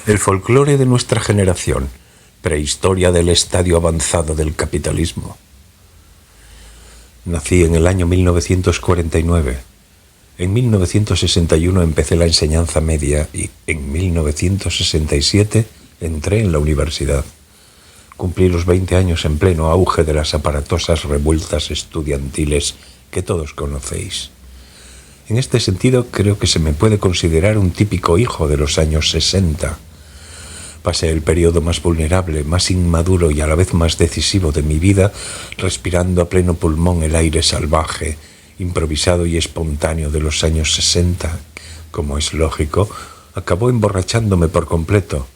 El folclore de nuestra generación, prehistoria del estadio avanzado del capitalismo. Nací en el año 1949. En 1961 empecé la enseñanza media y en 1967 entré en la universidad. Cumplí los 20 años en pleno auge de las aparatosas revueltas estudiantiles que todos conocéis. En este sentido, creo que se me puede considerar un típico hijo de los años 60. Pasé el periodo más vulnerable, más inmaduro y a la vez más decisivo de mi vida, respirando a pleno pulmón el aire salvaje, improvisado y espontáneo de los años 60. Como es lógico, acabó emborrachándome por completo.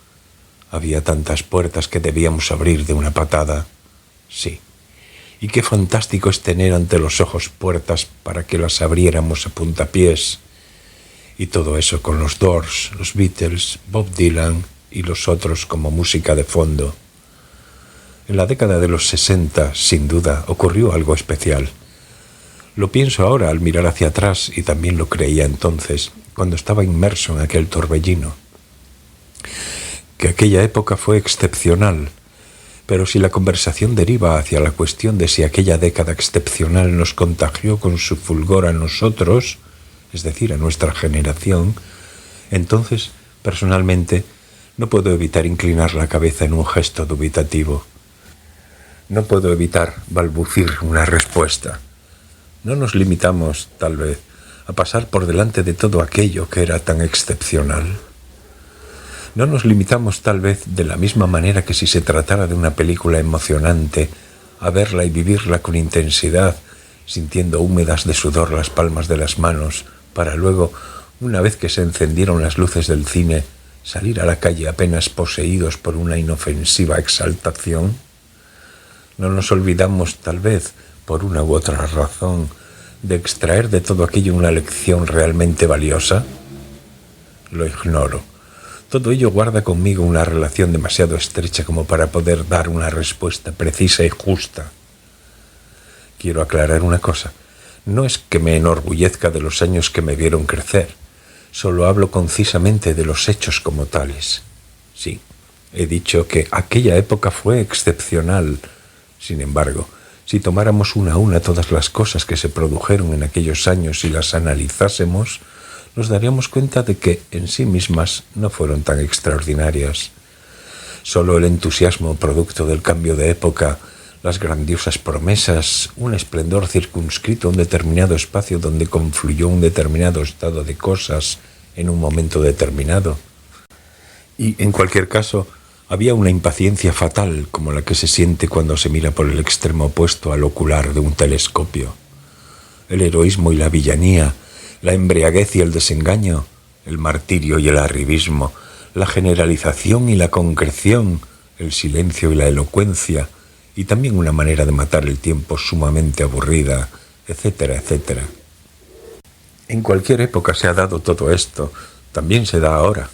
Había tantas puertas que debíamos abrir de una patada. Sí. Y qué fantástico es tener ante los ojos puertas para que las abriéramos a puntapiés. Y todo eso con los Doors, los Beatles, Bob Dylan y los otros como música de fondo. En la década de los 60, sin duda, ocurrió algo especial. Lo pienso ahora al mirar hacia atrás y también lo creía entonces, cuando estaba inmerso en aquel torbellino. Que aquella época fue excepcional. Pero si la conversación deriva hacia la cuestión de si aquella década excepcional nos contagió con su fulgor a nosotros, es decir, a nuestra generación, entonces, personalmente, no puedo evitar inclinar la cabeza en un gesto dubitativo. No puedo evitar balbucir una respuesta. No nos limitamos, tal vez, a pasar por delante de todo aquello que era tan excepcional. No nos limitamos tal vez de la misma manera que si se tratara de una película emocionante, a verla y vivirla con intensidad, sintiendo húmedas de sudor las palmas de las manos, para luego, una vez que se encendieron las luces del cine, salir a la calle apenas poseídos por una inofensiva exaltación. No nos olvidamos, tal vez, por una u otra razón, de extraer de todo aquello una lección realmente valiosa. Lo ignoro. Todo ello guarda conmigo una relación demasiado estrecha como para poder dar una respuesta precisa y justa. Quiero aclarar una cosa. No es que me enorgullezca de los años que me vieron crecer. Solo hablo concisamente de los hechos como tales. Sí, he dicho que aquella época fue excepcional. Sin embargo, si tomáramos una a una todas las cosas que se produjeron en aquellos años y las analizásemos, nos daríamos cuenta de que en sí mismas no fueron tan extraordinarias. Solo el entusiasmo producto del cambio de época, las grandiosas promesas, un esplendor circunscrito a un determinado espacio donde confluyó un determinado estado de cosas en un momento determinado. Y, en cualquier caso, había una impaciencia fatal como la que se siente cuando se mira por el extremo opuesto al ocular de un telescopio. El heroísmo y la villanía, la embriaguez y el desengaño, el martirio y el arribismo, la generalización y la concreción, el silencio y la elocuencia, y también una manera de matar el tiempo sumamente aburrida, etcétera, etcétera. En cualquier época se ha dado todo esto, también se da ahora,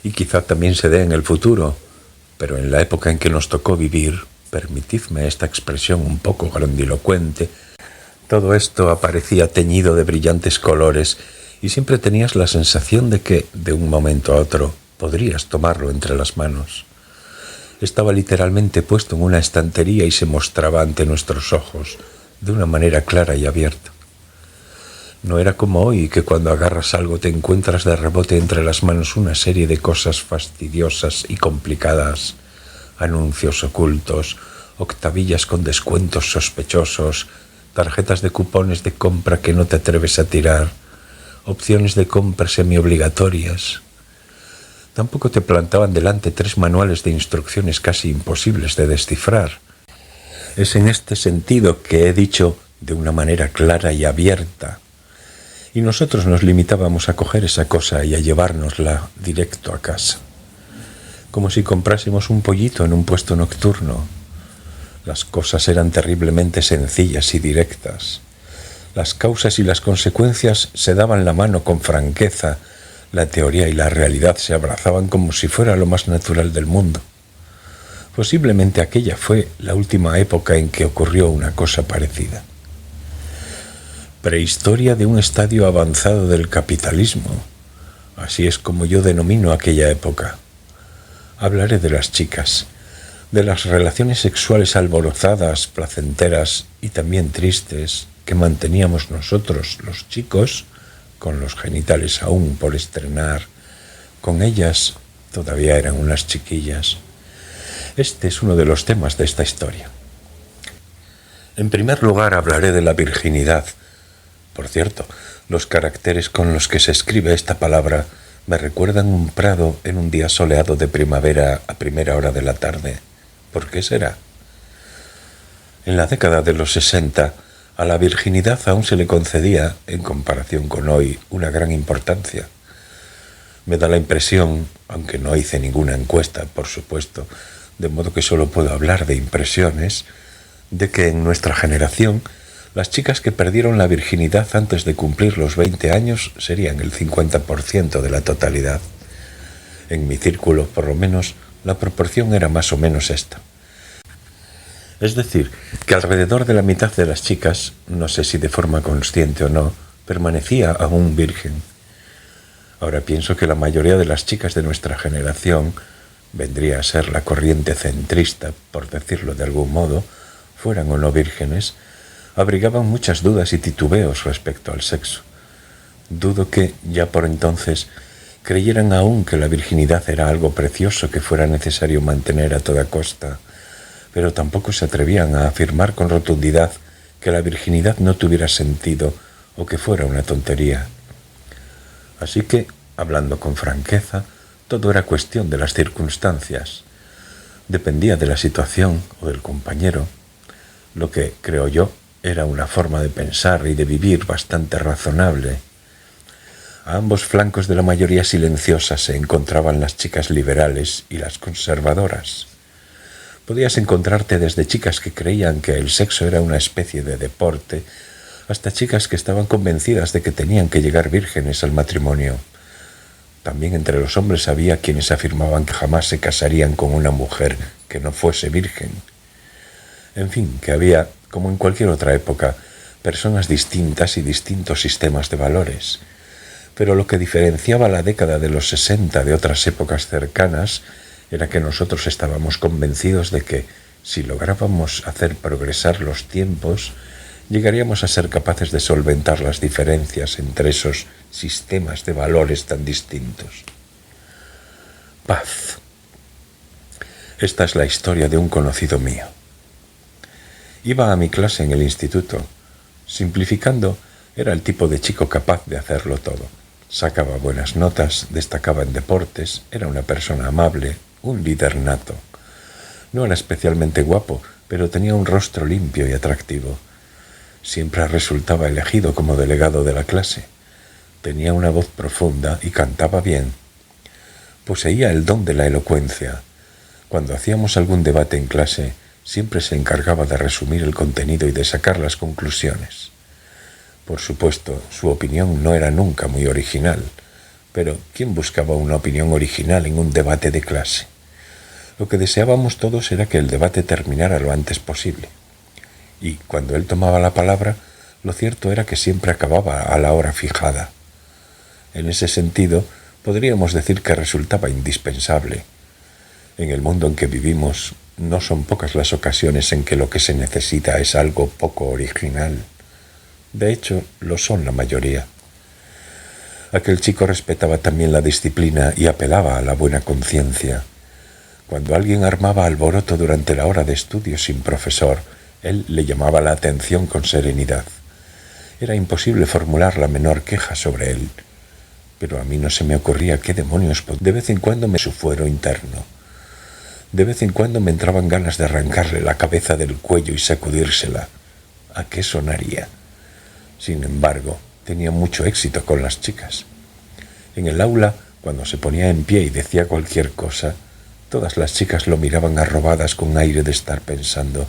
y quizá también se dé en el futuro, pero en la época en que nos tocó vivir, permitidme esta expresión un poco grandilocuente, todo esto aparecía teñido de brillantes colores y siempre tenías la sensación de que, de un momento a otro, podrías tomarlo entre las manos. Estaba literalmente puesto en una estantería y se mostraba ante nuestros ojos, de una manera clara y abierta. No era como hoy, que cuando agarras algo te encuentras de rebote entre las manos una serie de cosas fastidiosas y complicadas, anuncios ocultos, octavillas con descuentos sospechosos, tarjetas de cupones de compra que no te atreves a tirar, opciones de compra semiobligatorias. Tampoco te plantaban delante 3 manuales de instrucciones casi imposibles de descifrar. Es en este sentido que he dicho de una manera clara y abierta. Y nosotros nos limitábamos a coger esa cosa y a llevárnosla directo a casa. Como si comprásemos un pollito en un puesto nocturno. Las cosas eran terriblemente sencillas y directas. Las causas y las consecuencias se daban la mano con franqueza. La teoría y la realidad se abrazaban como si fuera lo más natural del mundo. Posiblemente aquella fue la última época en que ocurrió una cosa parecida. Prehistoria de un estadio avanzado del capitalismo. Así es como yo denomino aquella época. Hablaré de las chicas, de las relaciones sexuales alborozadas, placenteras y también tristes que manteníamos nosotros, los chicos, con los genitales aún por estrenar. Con ellas todavía eran unas chiquillas. Este es uno de los temas de esta historia. En primer lugar hablaré de la virginidad. Por cierto, los caracteres con los que se escribe esta palabra me recuerdan un prado en un día soleado de primavera a primera hora de la tarde. ¿Por qué será? En la década de los 60, a la virginidad aún se le concedía, en comparación con hoy, una gran importancia. Me da la impresión, aunque no hice ninguna encuesta, por supuesto, de modo que solo puedo hablar de impresiones, de que en nuestra generación las chicas que perdieron la virginidad antes de cumplir los 20 años serían el 50% de la totalidad. En mi círculo, por lo menos, la proporción era más o menos esta. Es decir, que alrededor de la mitad de las chicas, no sé si de forma consciente o no, permanecía aún virgen. Ahora pienso que la mayoría de las chicas de nuestra generación, vendría a ser la corriente centrista, por decirlo de algún modo, fueran o no vírgenes, abrigaban muchas dudas y titubeos respecto al sexo. Dudo que, ya por entonces, creyeran aún que la virginidad era algo precioso que fuera necesario mantener a toda costa, pero tampoco se atrevían a afirmar con rotundidad que la virginidad no tuviera sentido o que fuera una tontería. Así que, hablando con franqueza, todo era cuestión de las circunstancias. Dependía de la situación o del compañero, lo que, creo yo, era una forma de pensar y de vivir bastante razonable. A ambos flancos de la mayoría silenciosa se encontraban las chicas liberales y las conservadoras. Podías encontrarte desde chicas que creían que el sexo era una especie de deporte, hasta chicas que estaban convencidas de que tenían que llegar vírgenes al matrimonio. También entre los hombres había quienes afirmaban que jamás se casarían con una mujer que no fuese virgen. En fin, que había, como en cualquier otra época, personas distintas y distintos sistemas de valores. Pero lo que diferenciaba la década de los 60 de otras épocas cercanas era que nosotros estábamos convencidos de que, si lográbamos hacer progresar los tiempos, llegaríamos a ser capaces de solventar las diferencias entre esos sistemas de valores tan distintos. Paz. Esta es la historia de un conocido mío. Iba a mi clase en el instituto. Simplificando, era el tipo de chico capaz de hacerlo todo. Sacaba buenas notas, destacaba en deportes, era una persona amable, un líder nato. No era especialmente guapo, pero tenía un rostro limpio y atractivo. Siempre resultaba elegido como delegado de la clase. Tenía una voz profunda y cantaba bien. Poseía el don de la elocuencia. Cuando hacíamos algún debate en clase, siempre se encargaba de resumir el contenido y de sacar las conclusiones. Por supuesto, su opinión no era nunca muy original, pero ¿quién buscaba una opinión original en un debate de clase? Lo que deseábamos todos era que el debate terminara lo antes posible. Y cuando él tomaba la palabra, lo cierto era que siempre acababa a la hora fijada. En ese sentido, podríamos decir que resultaba indispensable. En el mundo en que vivimos, no son pocas las ocasiones en que lo que se necesita es algo poco original. De hecho, lo son la mayoría. Aquel chico respetaba también la disciplina y apelaba a la buena conciencia. Cuando alguien armaba alboroto durante la hora de estudio sin profesor, él le llamaba la atención con serenidad. Era imposible formular la menor queja sobre él, pero a mí no se me ocurría qué demonios. De vez en cuando me su fuero interno. De vez en cuando me entraban ganas de arrancarle la cabeza del cuello y sacudírsela. ¿A qué sonaría? Sin embargo, tenía mucho éxito con las chicas. En el aula, cuando se ponía en pie y decía cualquier cosa, todas las chicas lo miraban arrobadas con aire de estar pensando: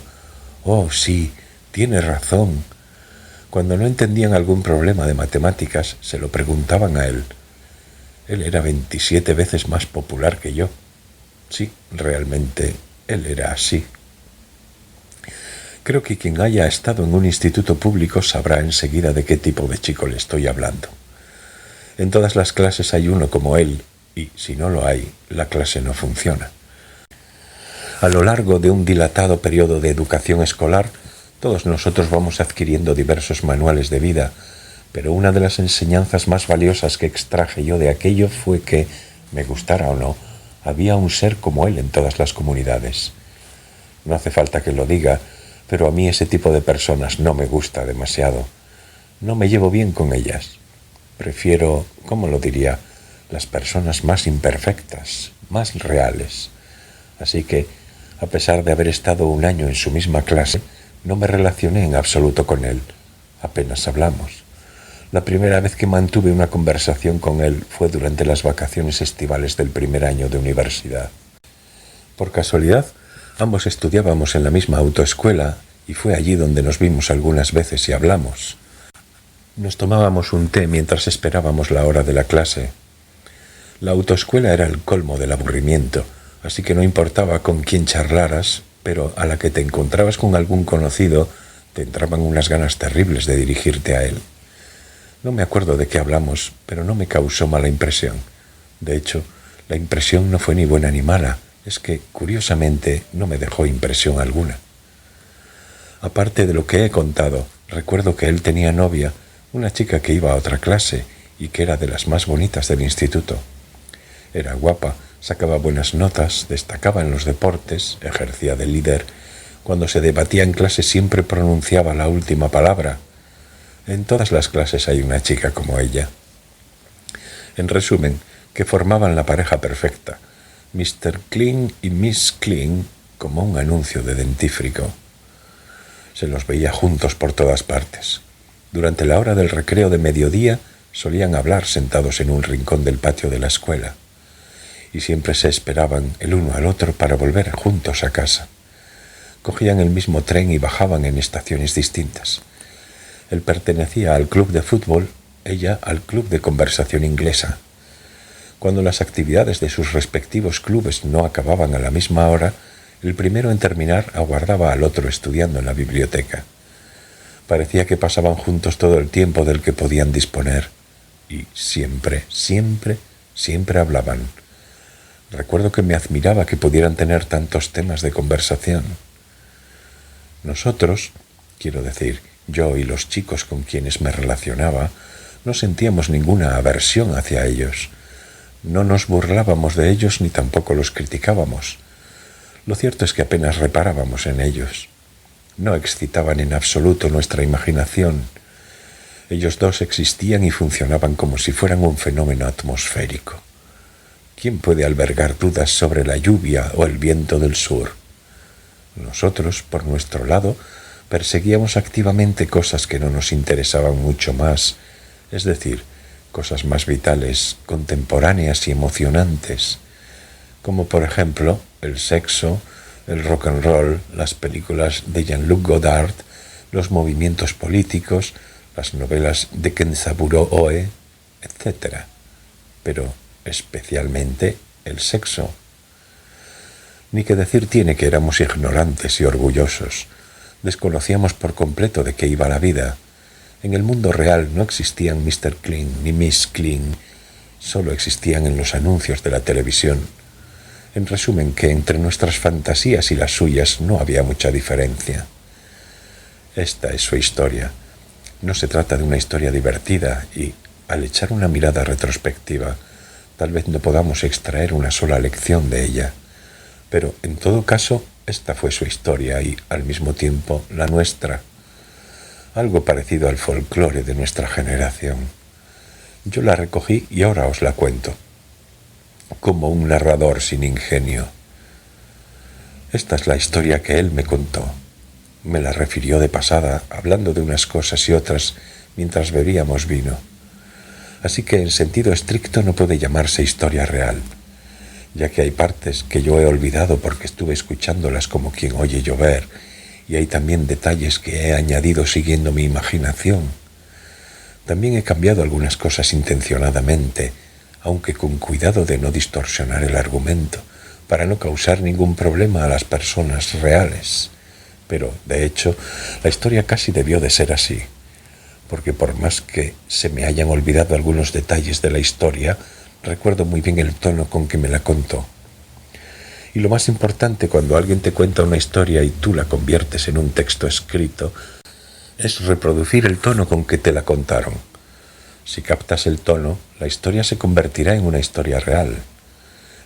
«Oh, sí, tiene razón». Cuando no entendían algún problema de matemáticas, se lo preguntaban a él. Él era 27 veces más popular que yo. Sí, realmente, él era así. Creo que quien haya estado en un instituto público sabrá enseguida de qué tipo de chico le estoy hablando. En todas las clases hay uno como él, y si no lo hay, la clase no funciona. A lo largo de un dilatado periodo de educación escolar, todos nosotros vamos adquiriendo diversos manuales de vida, pero una de las enseñanzas más valiosas que extraje yo de aquello fue que, me gustara o no, había un ser como él en todas las comunidades. No hace falta que lo diga, pero a mí ese tipo de personas no me gusta demasiado. No me llevo bien con ellas. Prefiero, ¿cómo lo diría?, las personas más imperfectas, más reales. Así que, a pesar de haber estado un año en su misma clase, no me relacioné en absoluto con él. Apenas hablamos. La primera vez que mantuve una conversación con él fue durante las vacaciones estivales del primer año de universidad. Por casualidad, ambos estudiábamos en la misma autoescuela y fue allí donde nos vimos algunas veces y hablamos. Nos tomábamos un té mientras esperábamos la hora de la clase. La autoescuela era el colmo del aburrimiento, así que no importaba con quién charlaras, pero a la que te encontrabas con algún conocido, te entraban unas ganas terribles de dirigirte a él. No me acuerdo de qué hablamos, pero no me causó mala impresión. De hecho, la impresión no fue ni buena ni mala, es que, curiosamente, no me dejó impresión alguna. Aparte de lo que he contado, recuerdo que él tenía novia, una chica que iba a otra clase y que era de las más bonitas del instituto. Era guapa, sacaba buenas notas, destacaba en los deportes, ejercía de líder. Cuando se debatía en clase siempre pronunciaba la última palabra. En todas las clases hay una chica como ella. En resumen, que formaban la pareja perfecta, Mr. Clean y Miss Clean, como un anuncio de dentífrico. Se los veía juntos por todas partes. Durante la hora del recreo de mediodía solían hablar sentados en un rincón del patio de la escuela. Y siempre se esperaban el uno al otro para volver juntos a casa. Cogían el mismo tren y bajaban en estaciones distintas. Él pertenecía al club de fútbol, ella al club de conversación inglesa. Cuando las actividades de sus respectivos clubes no acababan a la misma hora, el primero en terminar aguardaba al otro estudiando en la biblioteca. Parecía que pasaban juntos todo el tiempo del que podían disponer. Y siempre hablaban. Recuerdo que me admiraba que pudieran tener tantos temas de conversación. Nosotros, quiero decir, yo y los chicos con quienes me relacionaba, no sentíamos ninguna aversión hacia ellos. No nos burlábamos de ellos ni tampoco los criticábamos. Lo cierto es que apenas reparábamos en ellos. No excitaban en absoluto nuestra imaginación. Ellos dos existían y funcionaban como si fueran un fenómeno atmosférico. ¿Quién puede albergar dudas sobre la lluvia o el viento del sur? Nosotros, por nuestro lado, perseguíamos activamente cosas que no nos interesaban mucho más, es decir, cosas más vitales, contemporáneas y emocionantes, como por ejemplo el sexo, el rock and roll, las películas de Jean-Luc Godard, los movimientos políticos, las novelas de Kenzaburo Oe, etc. Pero especialmente el sexo. Ni que decir tiene que éramos ignorantes y orgullosos. Desconocíamos por completo de qué iba la vida. En el mundo real no existían Mr. Clean ni Miss Clean, solo existían en los anuncios de la televisión. En resumen, que entre nuestras fantasías y las suyas no había mucha diferencia. Esta es su historia. No se trata de una historia divertida y, al echar una mirada retrospectiva, tal vez no podamos extraer una sola lección de ella. Pero, en todo caso, esta fue su historia y, al mismo tiempo, la nuestra. Algo parecido al folclore de nuestra generación. Yo la recogí y ahora os la cuento. Como un narrador sin ingenio. Esta es la historia que él me contó. Me la refirió de pasada, hablando de unas cosas y otras, mientras bebíamos vino. Así que en sentido estricto no puede llamarse historia real, ya que hay partes que yo he olvidado porque estuve escuchándolas como quien oye llover, y hay también detalles que he añadido siguiendo mi imaginación. También he cambiado algunas cosas intencionadamente, aunque con cuidado de no distorsionar el argumento, para no causar ningún problema a las personas reales. Pero, de hecho, la historia casi debió de ser así, porque por más que se me hayan olvidado algunos detalles de la historia, recuerdo muy bien el tono con que me la contó. Y lo más importante cuando alguien te cuenta una historia y tú la conviertes en un texto escrito, es reproducir el tono con que te la contaron. Si captas el tono, la historia se convertirá en una historia real.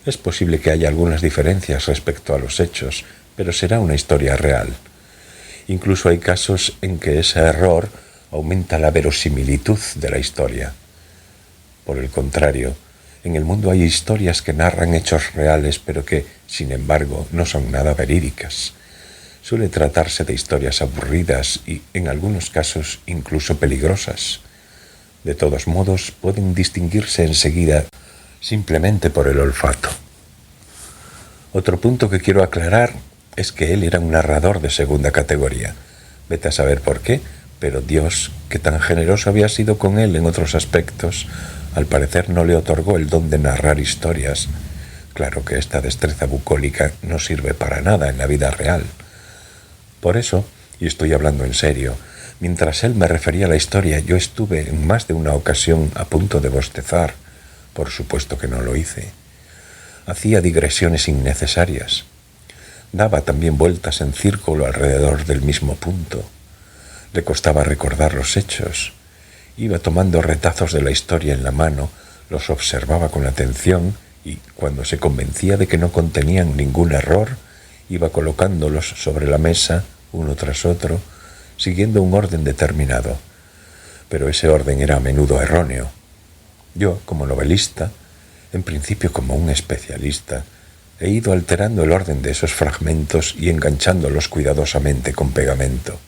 Es posible que haya algunas diferencias respecto a los hechos, pero será una historia real. Incluso hay casos en que ese error aumenta la verosimilitud de la historia. Por el contrario, en el mundo hay historias que narran hechos reales, pero que, sin embargo, no son nada verídicas. Suele tratarse de historias aburridas y, en algunos casos, incluso peligrosas. De todos modos, pueden distinguirse enseguida simplemente por el olfato. Otro punto que quiero aclarar es que él era un narrador de segunda categoría. Vete a saber por qué, pero Dios, que tan generoso había sido con él en otros aspectos, al parecer no le otorgó el don de narrar historias. Claro que esta destreza bucólica no sirve para nada en la vida real. Por eso, y estoy hablando en serio, mientras él me refería a la historia, yo estuve en más de una ocasión a punto de bostezar. Por supuesto que no lo hice. Hacía digresiones innecesarias. Daba también vueltas en círculo alrededor del mismo punto. Le costaba recordar los hechos. Iba tomando retazos de la historia en la mano, los observaba con atención y, cuando se convencía de que no contenían ningún error, iba colocándolos sobre la mesa, uno tras otro, siguiendo un orden determinado. Pero ese orden era a menudo erróneo. Yo, como novelista, en principio como un especialista, he ido alterando el orden de esos fragmentos y enganchándolos cuidadosamente con pegamento.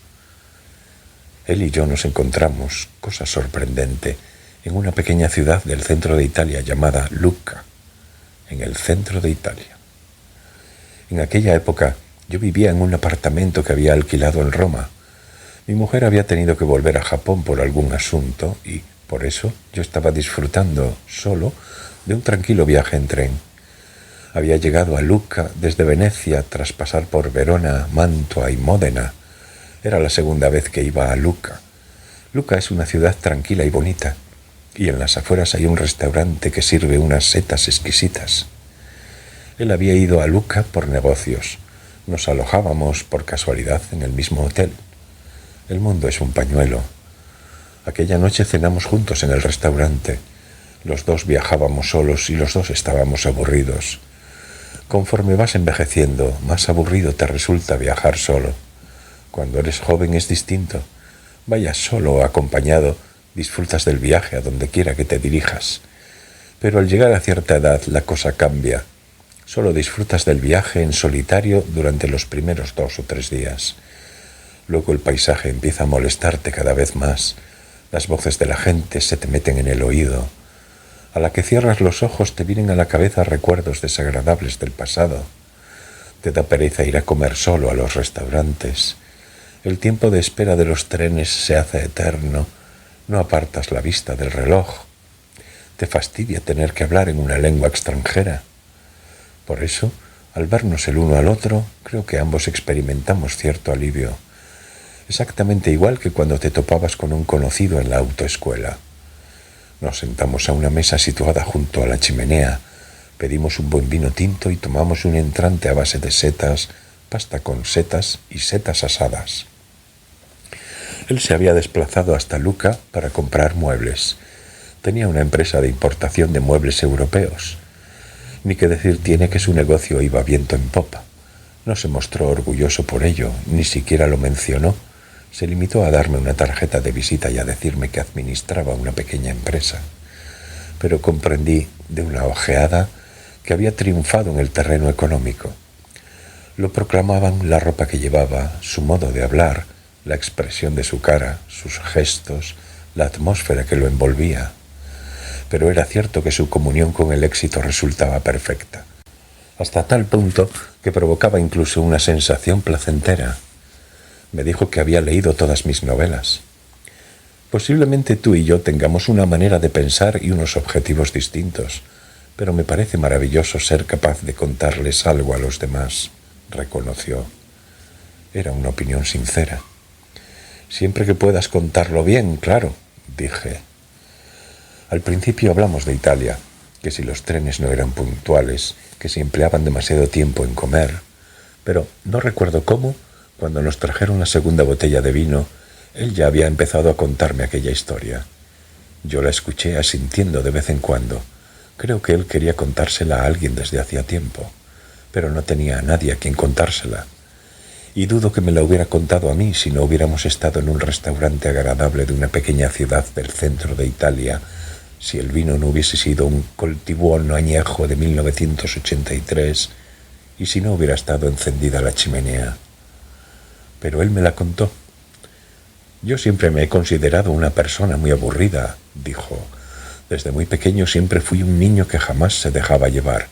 Él y yo nos encontramos, cosa sorprendente, en una pequeña ciudad del centro de Italia llamada Lucca, en el centro de Italia. En aquella época yo vivía en un apartamento que había alquilado en Roma. Mi mujer había tenido que volver a Japón por algún asunto y, por eso, yo estaba disfrutando, solo, de un tranquilo viaje en tren. Había llegado a Lucca desde Venecia tras pasar por Verona, Mantua y Módena. Era la segunda vez que iba a Lucca. Lucca es una ciudad tranquila y bonita, y en las afueras hay un restaurante que sirve unas setas exquisitas. Él había ido a Lucca por negocios. Nos alojábamos por casualidad en el mismo hotel. El mundo es un pañuelo. Aquella noche cenamos juntos en el restaurante. Los dos viajábamos solos y los dos estábamos aburridos. Conforme vas envejeciendo, más aburrido te resulta viajar solo. Cuando eres joven es distinto. Vayas solo o acompañado, disfrutas del viaje a donde quiera que te dirijas. Pero al llegar a cierta edad la cosa cambia. Solo disfrutas del viaje en solitario durante los primeros 2 o 3 días. Luego el paisaje empieza a molestarte cada vez más. Las voces de la gente se te meten en el oído. A la que cierras los ojos te vienen a la cabeza recuerdos desagradables del pasado. Te da pereza ir a comer solo a los restaurantes. El tiempo de espera de los trenes se hace eterno. No apartas la vista del reloj. Te fastidia tener que hablar en una lengua extranjera. Por eso, al vernos el uno al otro, creo que ambos experimentamos cierto alivio. Exactamente igual que cuando te topabas con un conocido en la autoescuela. Nos sentamos a una mesa situada junto a la chimenea, pedimos un buen vino tinto y tomamos un entrante a base de setas, pasta con setas y setas asadas. Él se había desplazado hasta Lucca para comprar muebles. Tenía una empresa de importación de muebles europeos. Ni que decir tiene que su negocio iba viento en popa. No se mostró orgulloso por ello, ni siquiera lo mencionó. Se limitó a darme una tarjeta de visita y a decirme que administraba una pequeña empresa. Pero comprendí de una ojeada que había triunfado en el terreno económico. Lo proclamaban la ropa que llevaba, su modo de hablar, la expresión de su cara, sus gestos, la atmósfera que lo envolvía. Pero era cierto que su comunión con el éxito resultaba perfecta, hasta tal punto que provocaba incluso una sensación placentera. Me dijo que había leído todas mis novelas. Posiblemente tú y yo tengamos una manera de pensar y unos objetivos distintos, pero me parece maravilloso ser capaz de contarles algo a los demás, reconoció. Era una opinión sincera. Siempre que puedas contarlo bien, claro, dije. Al principio hablamos de Italia. que si los trenes no eran puntuales, que si empleaban demasiado tiempo en comer. Pero no recuerdo cómo, cuando nos trajeron la segunda botella de vino, él ya había empezado a contarme aquella historia. Yo la escuché asintiendo de vez en cuando. Creo que él quería contársela a alguien desde hacía tiempo, pero no tenía a nadie a quien contársela. Y dudo que me la hubiera contado a mí si no hubiéramos estado en un restaurante agradable de una pequeña ciudad del centro de Italia, si el vino no hubiese sido un Coltibuono añejo de 1983 y si no hubiera estado encendida la chimenea. Pero él me la contó. Yo siempre me he considerado una persona muy aburrida, dijo. Desde muy pequeño siempre fui un niño que jamás se dejaba llevar.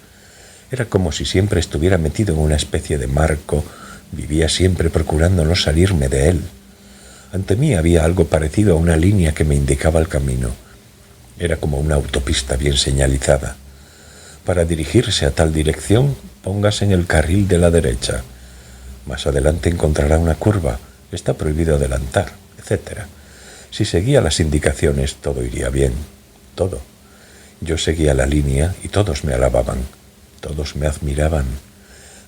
Era como si siempre estuviera metido en una especie de marco. Vivía siempre procurando no salirme de él. Ante mí había algo parecido a una línea que me indicaba el camino. Era como una autopista bien señalizada. Para dirigirse a tal dirección, póngase en el carril de la derecha. Más adelante encontrará una curva. Está prohibido adelantar, etc. Si seguía las indicaciones, todo iría bien. Todo. Yo seguía la línea y todos me alababan. Todos me admiraban.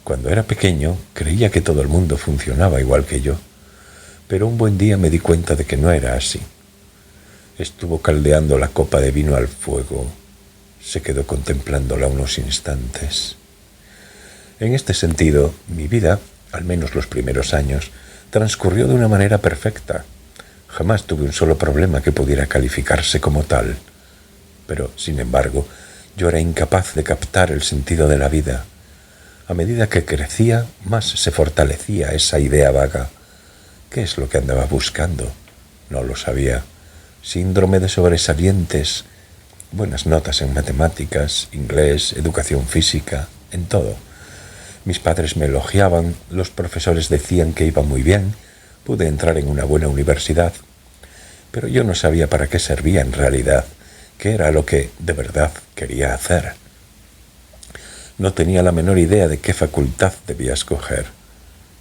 Cuando era pequeño, creía que todo el mundo funcionaba igual que yo, pero un buen día me di cuenta de que no era así. Estuvo caldeando la copa de vino al fuego. Se quedó contemplándola unos instantes. En este sentido, mi vida, al menos los primeros años, transcurrió de una manera perfecta. Jamás tuve un solo problema que pudiera calificarse como tal. Pero, sin embargo, yo era incapaz de captar el sentido de la vida. A medida que crecía, más se fortalecía esa idea vaga. ¿Qué es lo que andaba buscando? No lo sabía. Síndrome de sobresalientes, buenas notas en matemáticas, inglés, educación física, en todo. Mis padres me elogiaban, los profesores decían que iba muy bien, pude entrar en una buena universidad. Pero yo no sabía para qué servía en realidad, qué era lo que de verdad quería hacer. No tenía la menor idea de qué facultad debía escoger.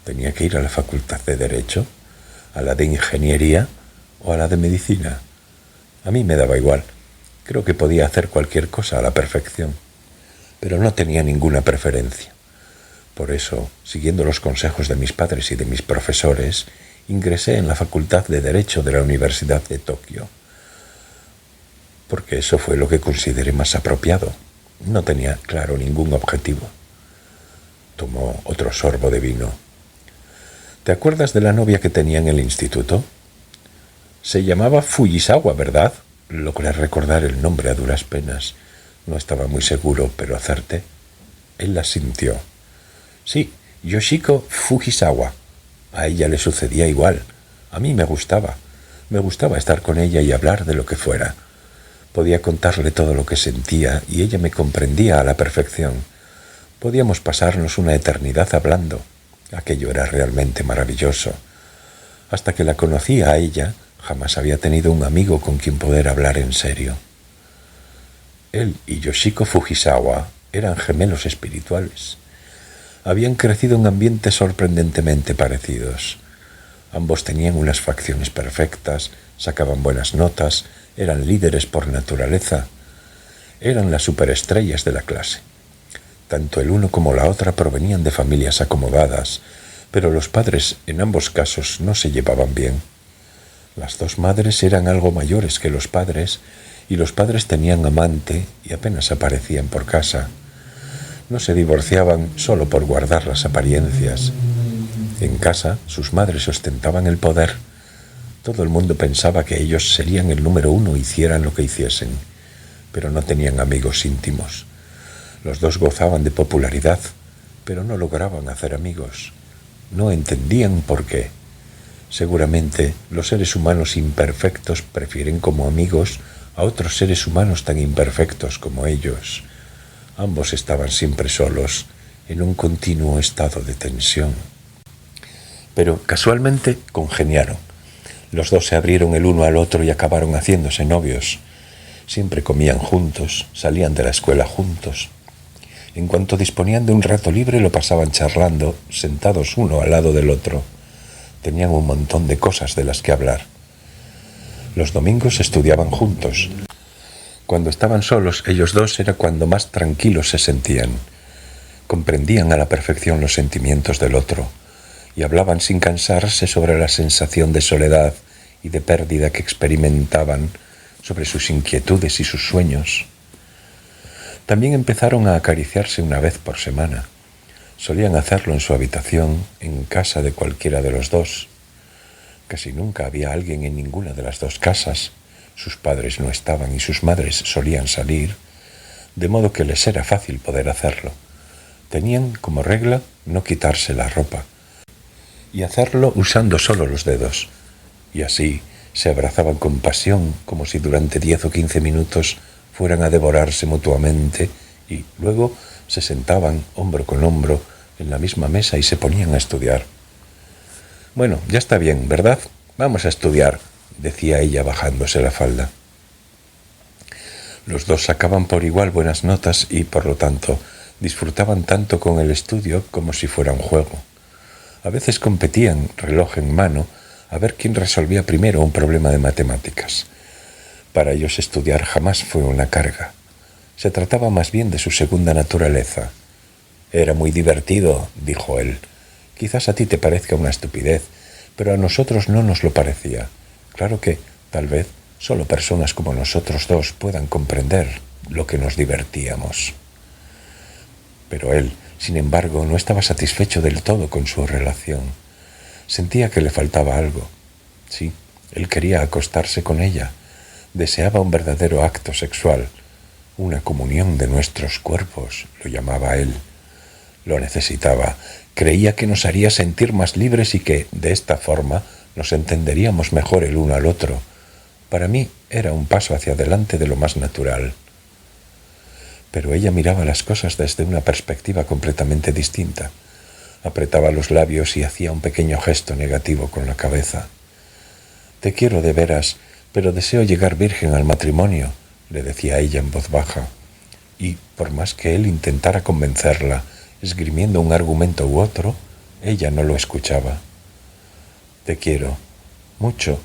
¿Tenía que ir a la facultad de Derecho, a la de Ingeniería o a la de Medicina? A mí me daba igual. Creo que podía hacer cualquier cosa a la perfección, pero no tenía ninguna preferencia. Por eso, siguiendo los consejos de mis padres y de mis profesores, ingresé en la Facultad de Derecho de la Universidad de Tokio, porque eso fue lo que consideré más apropiado. No tenía claro ningún objetivo. Tomó otro sorbo de vino. ¿Te acuerdas de la novia que tenía en el instituto? Se llamaba Fujisawa, ¿verdad? Logré recordar el nombre a duras penas. No estaba muy seguro, pero acerté. Él asintió. Sí, Yoshiko Fujisawa. A ella le sucedía igual. A mí me gustaba. Me gustaba estar con ella y hablar de lo que fuera. Podía contarle todo lo que sentía y ella me comprendía a la perfección. Podíamos pasarnos una eternidad hablando. Aquello era realmente maravilloso. Hasta que la conocí a ella, jamás había tenido un amigo con quien poder hablar en serio. Él y Yoshiko Fujisawa eran gemelos espirituales. Habían crecido en ambientes sorprendentemente parecidos. Ambos tenían unas facciones perfectas, sacaban buenas notas, eran líderes por naturaleza. Eran las superestrellas de la clase. Tanto el uno como la otra provenían de familias acomodadas, pero los padres en ambos casos no se llevaban bien. Las dos madres eran algo mayores que los padres, y los padres tenían amante y apenas aparecían por casa. No se divorciaban solo por guardar las apariencias. En casa, sus madres ostentaban el poder. Todo el mundo pensaba que ellos serían el número uno, hicieran lo que hiciesen, pero no tenían amigos íntimos. Los dos gozaban de popularidad, pero no lograban hacer amigos. No entendían por qué. Seguramente los seres humanos imperfectos prefieren como amigos a otros seres humanos tan imperfectos como ellos. Ambos estaban siempre solos, en un continuo estado de tensión. Pero casualmente congeniaron. Los dos se abrieron el uno al otro y acabaron haciéndose novios. Siempre comían juntos, salían de la escuela juntos. En cuanto disponían de un rato libre, lo pasaban charlando, sentados uno al lado del otro. Tenían un montón de cosas de las que hablar. Los domingos estudiaban juntos. Cuando estaban solos, ellos dos, era cuando más tranquilos se sentían. Comprendían a la perfección los sentimientos del otro y hablaban sin cansarse sobre la sensación de soledad y de pérdida que experimentaban, sobre sus inquietudes y sus sueños. También empezaron a acariciarse una vez por semana. Solían hacerlo en su habitación, en casa de cualquiera de los dos. Casi nunca había alguien en ninguna de las dos casas. Sus padres no estaban y sus madres solían salir, de modo que les era fácil poder hacerlo. Tenían como regla no quitarse la ropa y hacerlo usando solo los dedos. Y así se abrazaban con pasión, como si durante 10 o 15 minutos fueran a devorarse mutuamente, y luego se sentaban hombro con hombro en la misma mesa y se ponían a estudiar. «Bueno, ya está bien, ¿verdad? Vamos a estudiar», decía ella bajándose la falda. Los dos sacaban por igual buenas notas y, por lo tanto, disfrutaban tanto con el estudio como si fuera un juego. A veces competían, reloj en mano, a ver quién resolvía primero un problema de matemáticas. Para ellos estudiar jamás fue una carga. Se trataba más bien de su segunda naturaleza. «Era muy divertido», dijo él. «Quizás a ti te parezca una estupidez, pero a nosotros no nos lo parecía. Claro que, tal vez, solo personas como nosotros dos puedan comprender lo que nos divertíamos». Pero él, sin embargo, no estaba satisfecho del todo con su relación. Sentía que le faltaba algo. Sí, él quería acostarse con ella. Deseaba un verdadero acto sexual, una comunión de nuestros cuerpos, lo llamaba él. Lo necesitaba. Creía que nos haría sentir más libres y que, de esta forma, nos entenderíamos mejor el uno al otro. Para mí era un paso hacia adelante de lo más natural. Pero ella miraba las cosas desde una perspectiva completamente distinta. Apretaba los labios y hacía un pequeño gesto negativo con la cabeza. «Te quiero de veras, pero deseo llegar virgen al matrimonio», le decía ella en voz baja. Y, por más que él intentara convencerla, esgrimiendo un argumento u otro, ella no lo escuchaba. «Te quiero, mucho,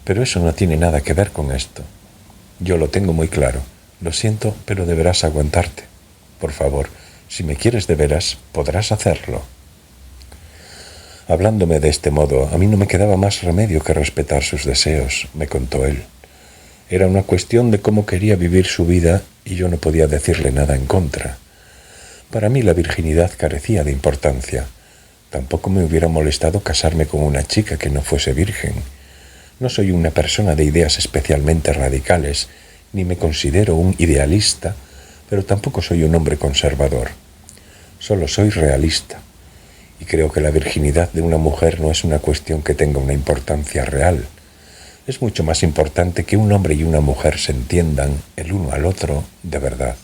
pero eso no tiene nada que ver con esto. Yo lo tengo muy claro. Lo siento, pero deberás aguantarte. Por favor, si me quieres de veras, podrás hacerlo». Hablándome de este modo, a mí no me quedaba más remedio que respetar sus deseos, me contó él. Era una cuestión de cómo quería vivir su vida y yo no podía decirle nada en contra. Para mí la virginidad carecía de importancia. Tampoco me hubiera molestado casarme con una chica que no fuese virgen. No soy una persona de ideas especialmente radicales, ni me considero un idealista, pero tampoco soy un hombre conservador. Solo soy realista, y creo que la virginidad de una mujer no es una cuestión que tenga una importancia real. Es mucho más importante que un hombre y una mujer se entiendan el uno al otro de verdad.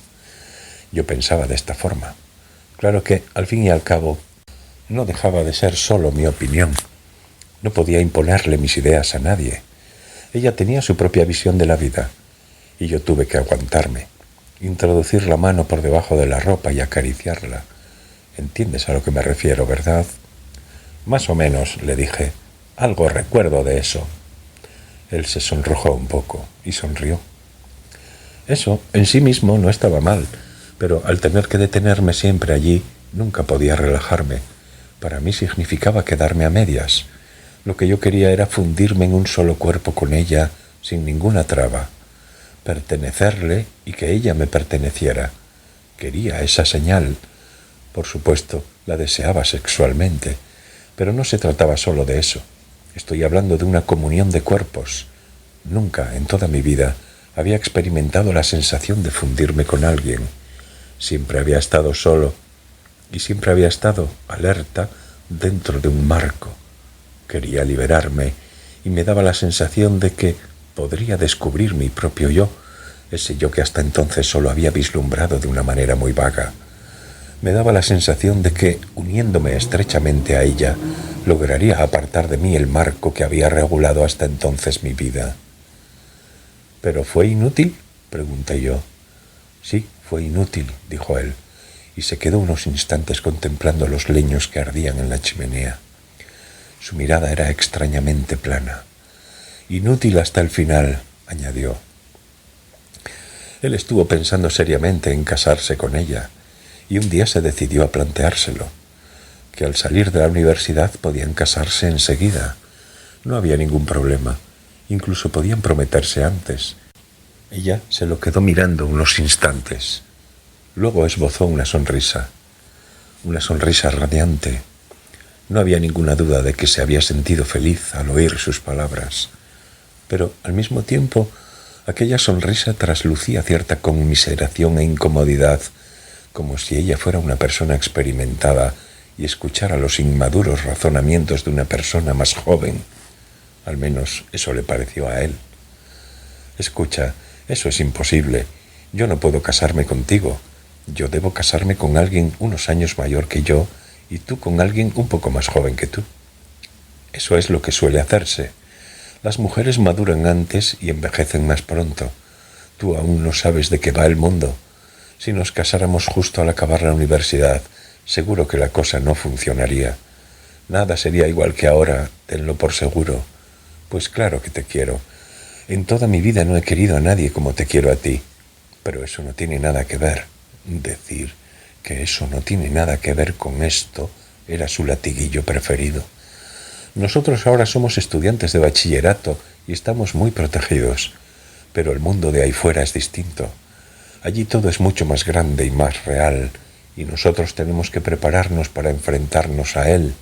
Yo pensaba de esta forma. Claro que, al fin y al cabo, no dejaba de ser solo mi opinión. No podía imponerle mis ideas a nadie. Ella tenía su propia visión de la vida, y yo tuve que aguantarme, introducir la mano por debajo de la ropa y acariciarla. ¿Entiendes a lo que me refiero, verdad? Más o menos, le dije. Algo recuerdo de eso. Él se sonrojó un poco y sonrió. Eso en sí mismo no estaba mal, pero al tener que detenerme siempre allí, nunca podía relajarme. Para mí significaba quedarme a medias. Lo que yo quería era fundirme en un solo cuerpo con ella, sin ninguna traba. Pertenecerle y que ella me perteneciera. Quería esa señal. Por supuesto, la deseaba sexualmente, pero no se trataba solo de eso. Estoy hablando de una comunión de cuerpos. Nunca, en toda mi vida, había experimentado la sensación de fundirme con alguien. Siempre había estado solo y siempre había estado alerta dentro de un marco. Quería liberarme y me daba la sensación de que podría descubrir mi propio yo, ese yo que hasta entonces solo había vislumbrado de una manera muy vaga. Me daba la sensación de que, uniéndome estrechamente a ella, lograría apartar de mí el marco que había regulado hasta entonces mi vida. ¿Pero fue inútil?, pregunté yo. Sí, fue inútil, dijo él, y se quedó unos instantes contemplando los leños que ardían en la chimenea. Su mirada era extrañamente plana. Inútil hasta el final, añadió. Él estuvo pensando seriamente en casarse con ella, y un día se decidió a planteárselo, que al salir de la universidad podían casarse enseguida. No había ningún problema, incluso podían prometerse antes. Ella se lo quedó mirando unos instantes. Luego esbozó una sonrisa radiante. No había ninguna duda de que se había sentido feliz al oír sus palabras, pero al mismo tiempo aquella sonrisa traslucía cierta conmiseración e incomodidad, como si ella fuera una persona experimentada y escuchara los inmaduros razonamientos de una persona más joven. Al menos eso le pareció a él. Escucha, eso es imposible. Yo no puedo casarme contigo. Yo debo casarme con alguien unos años mayor que yo y tú con alguien un poco más joven que tú. Eso es lo que suele hacerse. Las mujeres maduran antes y envejecen más pronto. Tú aún no sabes de qué va el mundo. Si nos casáramos justo al acabar la universidad, seguro que la cosa no funcionaría. Nada sería igual que ahora, tenlo por seguro. Pues claro que te quiero. En toda mi vida no he querido a nadie como te quiero a ti. Pero eso no tiene nada que ver. Decir que eso no tiene nada que ver con esto era su latiguillo preferido. Nosotros ahora somos estudiantes de bachillerato y estamos muy protegidos, pero el mundo de ahí fuera es distinto. Allí todo es mucho más grande y más real, y nosotros tenemos que prepararnos para enfrentarnos a él.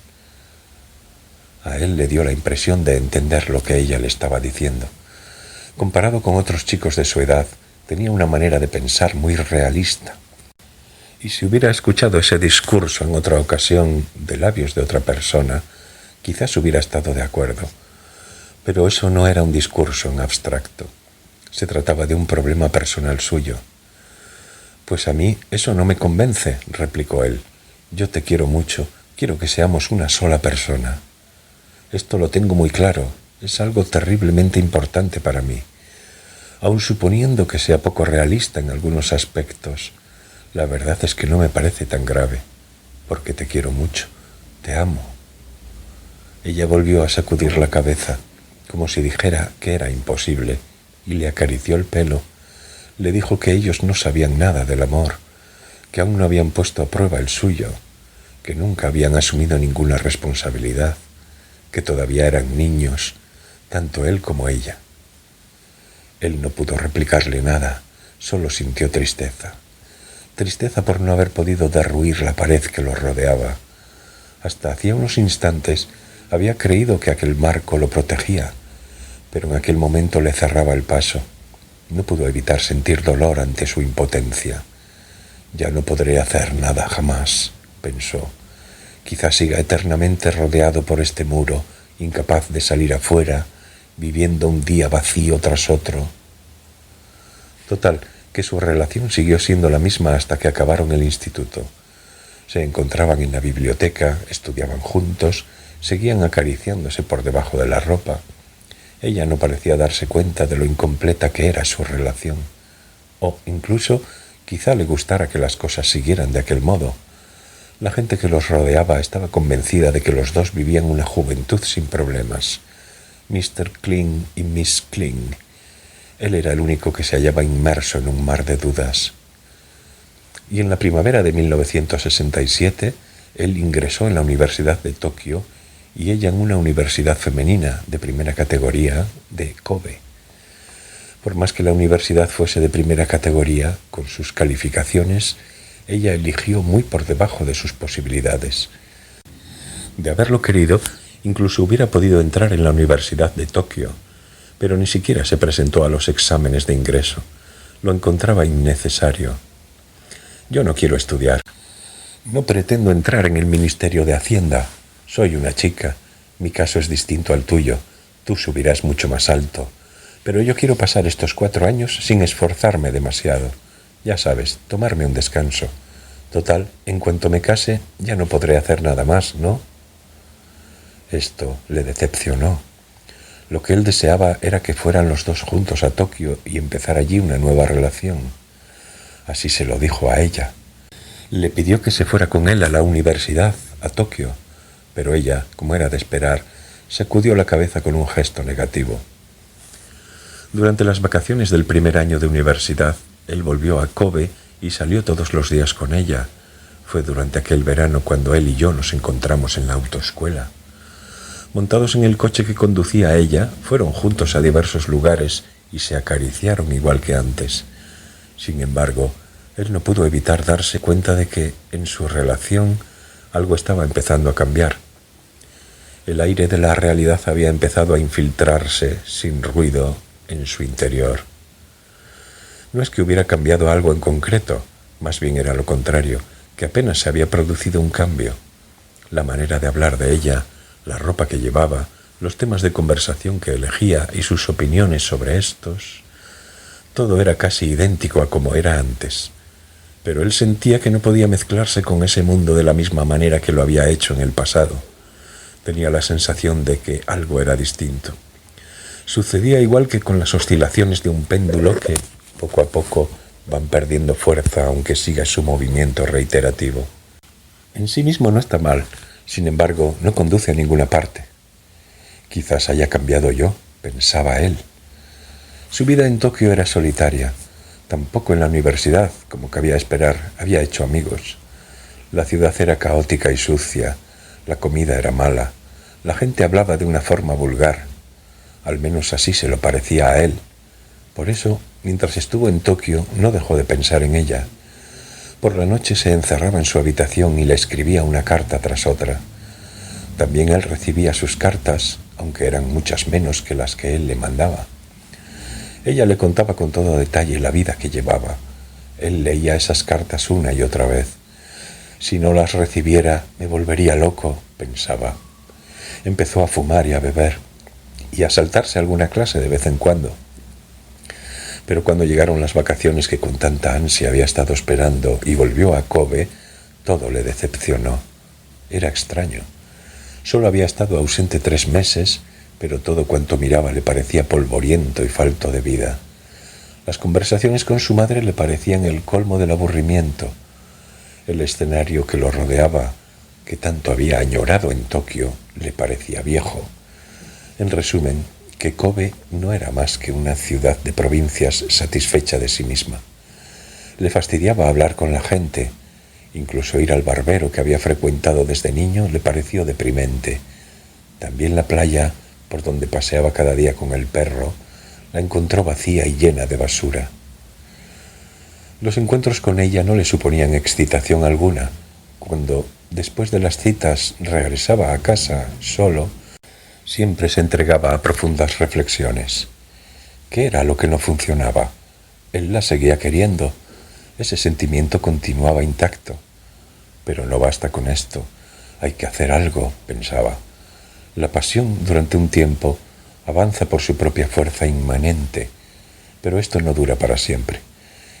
A él le dio la impresión de entender lo que ella le estaba diciendo. Comparado con otros chicos de su edad, tenía una manera de pensar muy realista. Y si hubiera escuchado ese discurso en otra ocasión de labios de otra persona, quizás hubiera estado de acuerdo. Pero eso no era un discurso en abstracto. Se trataba de un problema personal suyo. Pues a mí eso no me convence, replicó él. Yo te quiero mucho, quiero que seamos una sola persona. Esto lo tengo muy claro, es algo terriblemente importante para mí. Aun suponiendo que sea poco realista en algunos aspectos, la verdad es que no me parece tan grave, porque te quiero mucho, te amo. Ella volvió a sacudir la cabeza, como si dijera que era imposible, y le acarició el pelo. Le dijo que ellos no sabían nada del amor, que aún no habían puesto a prueba el suyo, que nunca habían asumido ninguna responsabilidad, que todavía eran niños, tanto él como ella. Él no pudo replicarle nada, solo sintió tristeza. Tristeza por no haber podido derruir la pared que los rodeaba. Hasta hacía unos instantes había creído que aquel marco lo protegía, pero en aquel momento le cerraba el paso. No pudo evitar sentir dolor ante su impotencia. Ya no podré hacer nada jamás, pensó. Quizás siga eternamente rodeado por este muro, incapaz de salir afuera, viviendo un día vacío tras otro. Total, que su relación siguió siendo la misma hasta que acabaron el instituto. Se encontraban en la biblioteca, estudiaban juntos, seguían acariciándose por debajo de la ropa. Ella no parecía darse cuenta de lo incompleta que era su relación. O incluso, quizá le gustara que las cosas siguieran de aquel modo. La gente que los rodeaba estaba convencida de que los dos vivían una juventud sin problemas. Mr. Kling y Miss Kling. Él era el único que se hallaba inmerso en un mar de dudas. Y en la primavera de 1967, él ingresó en la Universidad de Tokio y ella en una universidad femenina de primera categoría de Kobe. Por más que la universidad fuese de primera categoría, con sus calificaciones, ella eligió muy por debajo de sus posibilidades. De haberlo querido, incluso hubiera podido entrar en la Universidad de Tokio, pero ni siquiera se presentó a los exámenes de ingreso. Lo encontraba innecesario. Yo no quiero estudiar. No pretendo entrar en el Ministerio de Hacienda. Soy una chica. Mi caso es distinto al tuyo. Tú subirás mucho más alto. Pero yo quiero pasar estos 4 años sin esforzarme demasiado. Ya sabes, tomarme un descanso. Total, en cuanto me case, ya no podré hacer nada más, ¿no? Esto le decepcionó. Lo que él deseaba era que fueran los dos juntos a Tokio y empezar allí una nueva relación. Así se lo dijo a ella. Le pidió que se fuera con él a la universidad, a Tokio, pero ella, como era de esperar, sacudió la cabeza con un gesto negativo. Durante las vacaciones del primer año de universidad, Él volvió a Kobe y salió todos los días con ella. Fue durante aquel verano cuando él y yo nos encontramos en la autoescuela. Montados en el coche que conducía a ella, fueron juntos a diversos lugares y se acariciaron igual que antes. Sin embargo, él no pudo evitar darse cuenta de que, en su relación, algo estaba empezando a cambiar. El aire de la realidad había empezado a infiltrarse, sin ruido, en su interior. No es que hubiera cambiado algo en concreto, más bien era lo contrario, que apenas se había producido un cambio. La manera de hablar de ella, la ropa que llevaba, los temas de conversación que elegía y sus opiniones sobre estos, todo era casi idéntico a como era antes. Pero él sentía que no podía mezclarse con ese mundo de la misma manera que lo había hecho en el pasado. Tenía la sensación de que algo era distinto. Sucedía igual que con las oscilaciones de un péndulo que, poco a poco, van perdiendo fuerza aunque siga su movimiento reiterativo. En sí mismo no está mal, sin embargo, no conduce a ninguna parte. Quizás haya cambiado yo, pensaba él. Su vida en Tokio era solitaria. Tampoco en la universidad, como cabía esperar, había hecho amigos. La ciudad era caótica y sucia, la comida era mala, la gente hablaba de una forma vulgar. Al menos así se lo parecía a él. Por eso, mientras estuvo en Tokio, no dejó de pensar en ella. Por la noche se encerraba en su habitación y le escribía una carta tras otra. También él recibía sus cartas, aunque eran muchas menos que las que él le mandaba. Ella le contaba con todo detalle la vida que llevaba. Él leía esas cartas una y otra vez. Si no las recibiera, me volvería loco, pensaba. Empezó a fumar y a beber, y a saltarse alguna clase de vez en cuando. Pero cuando llegaron las vacaciones que con tanta ansia había estado esperando y volvió a Kobe, todo le decepcionó. Era extraño. Solo había estado ausente 3 meses, pero todo cuanto miraba le parecía polvoriento y falto de vida. Las conversaciones con su madre le parecían el colmo del aburrimiento. El escenario que lo rodeaba, que tanto había añorado en Tokio, le parecía viejo. En resumen, que Kobe no era más que una ciudad de provincias satisfecha de sí misma. Le fastidiaba hablar con la gente. Incluso ir al barbero que había frecuentado desde niño le pareció deprimente. También la playa, por donde paseaba cada día con el perro, la encontró vacía y llena de basura. Los encuentros con ella no le suponían excitación alguna. Cuando, después de las citas, regresaba a casa solo, siempre se entregaba a profundas reflexiones. ¿Qué era lo que no funcionaba? Él la seguía queriendo. Ese sentimiento continuaba intacto. Pero no basta con esto. Hay que hacer algo, pensaba. La pasión, durante un tiempo, avanza por su propia fuerza inmanente, pero esto no dura para siempre.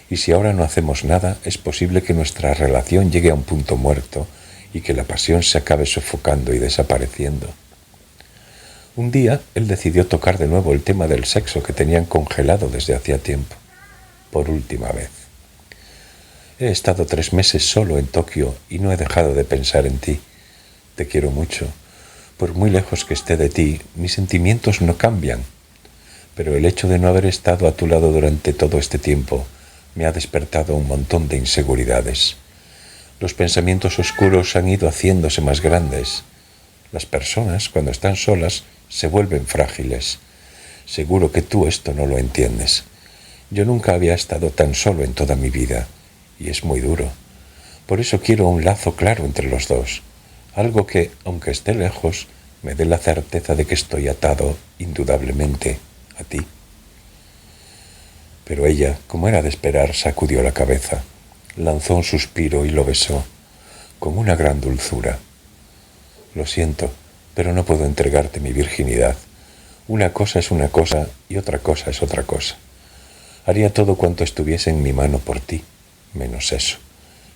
Y si ahora no hacemos nada, es posible que nuestra relación llegue a un punto muerto y que la pasión se acabe sofocando y desapareciendo. Un día, él decidió tocar de nuevo el tema del sexo que tenían congelado desde hacía tiempo, por última vez. He estado 3 meses solo en Tokio y no he dejado de pensar en ti. Te quiero mucho. Por muy lejos que esté de ti, mis sentimientos no cambian. Pero el hecho de no haber estado a tu lado durante todo este tiempo me ha despertado un montón de inseguridades. Los pensamientos oscuros han ido haciéndose más grandes. Las personas, cuando están solas, se vuelven frágiles. Seguro que tú esto no lo entiendes. Yo nunca había estado tan solo en toda mi vida, y es muy duro. Por eso quiero un lazo claro entre los dos. Algo que, aunque esté lejos, me dé la certeza de que estoy atado, indudablemente, a ti. Pero ella, como era de esperar, sacudió la cabeza, lanzó un suspiro y lo besó, con una gran dulzura. Lo siento, pero no puedo entregarte mi virginidad. Una cosa es una cosa y otra cosa es otra cosa. Haría todo cuanto estuviese en mi mano por ti, menos eso.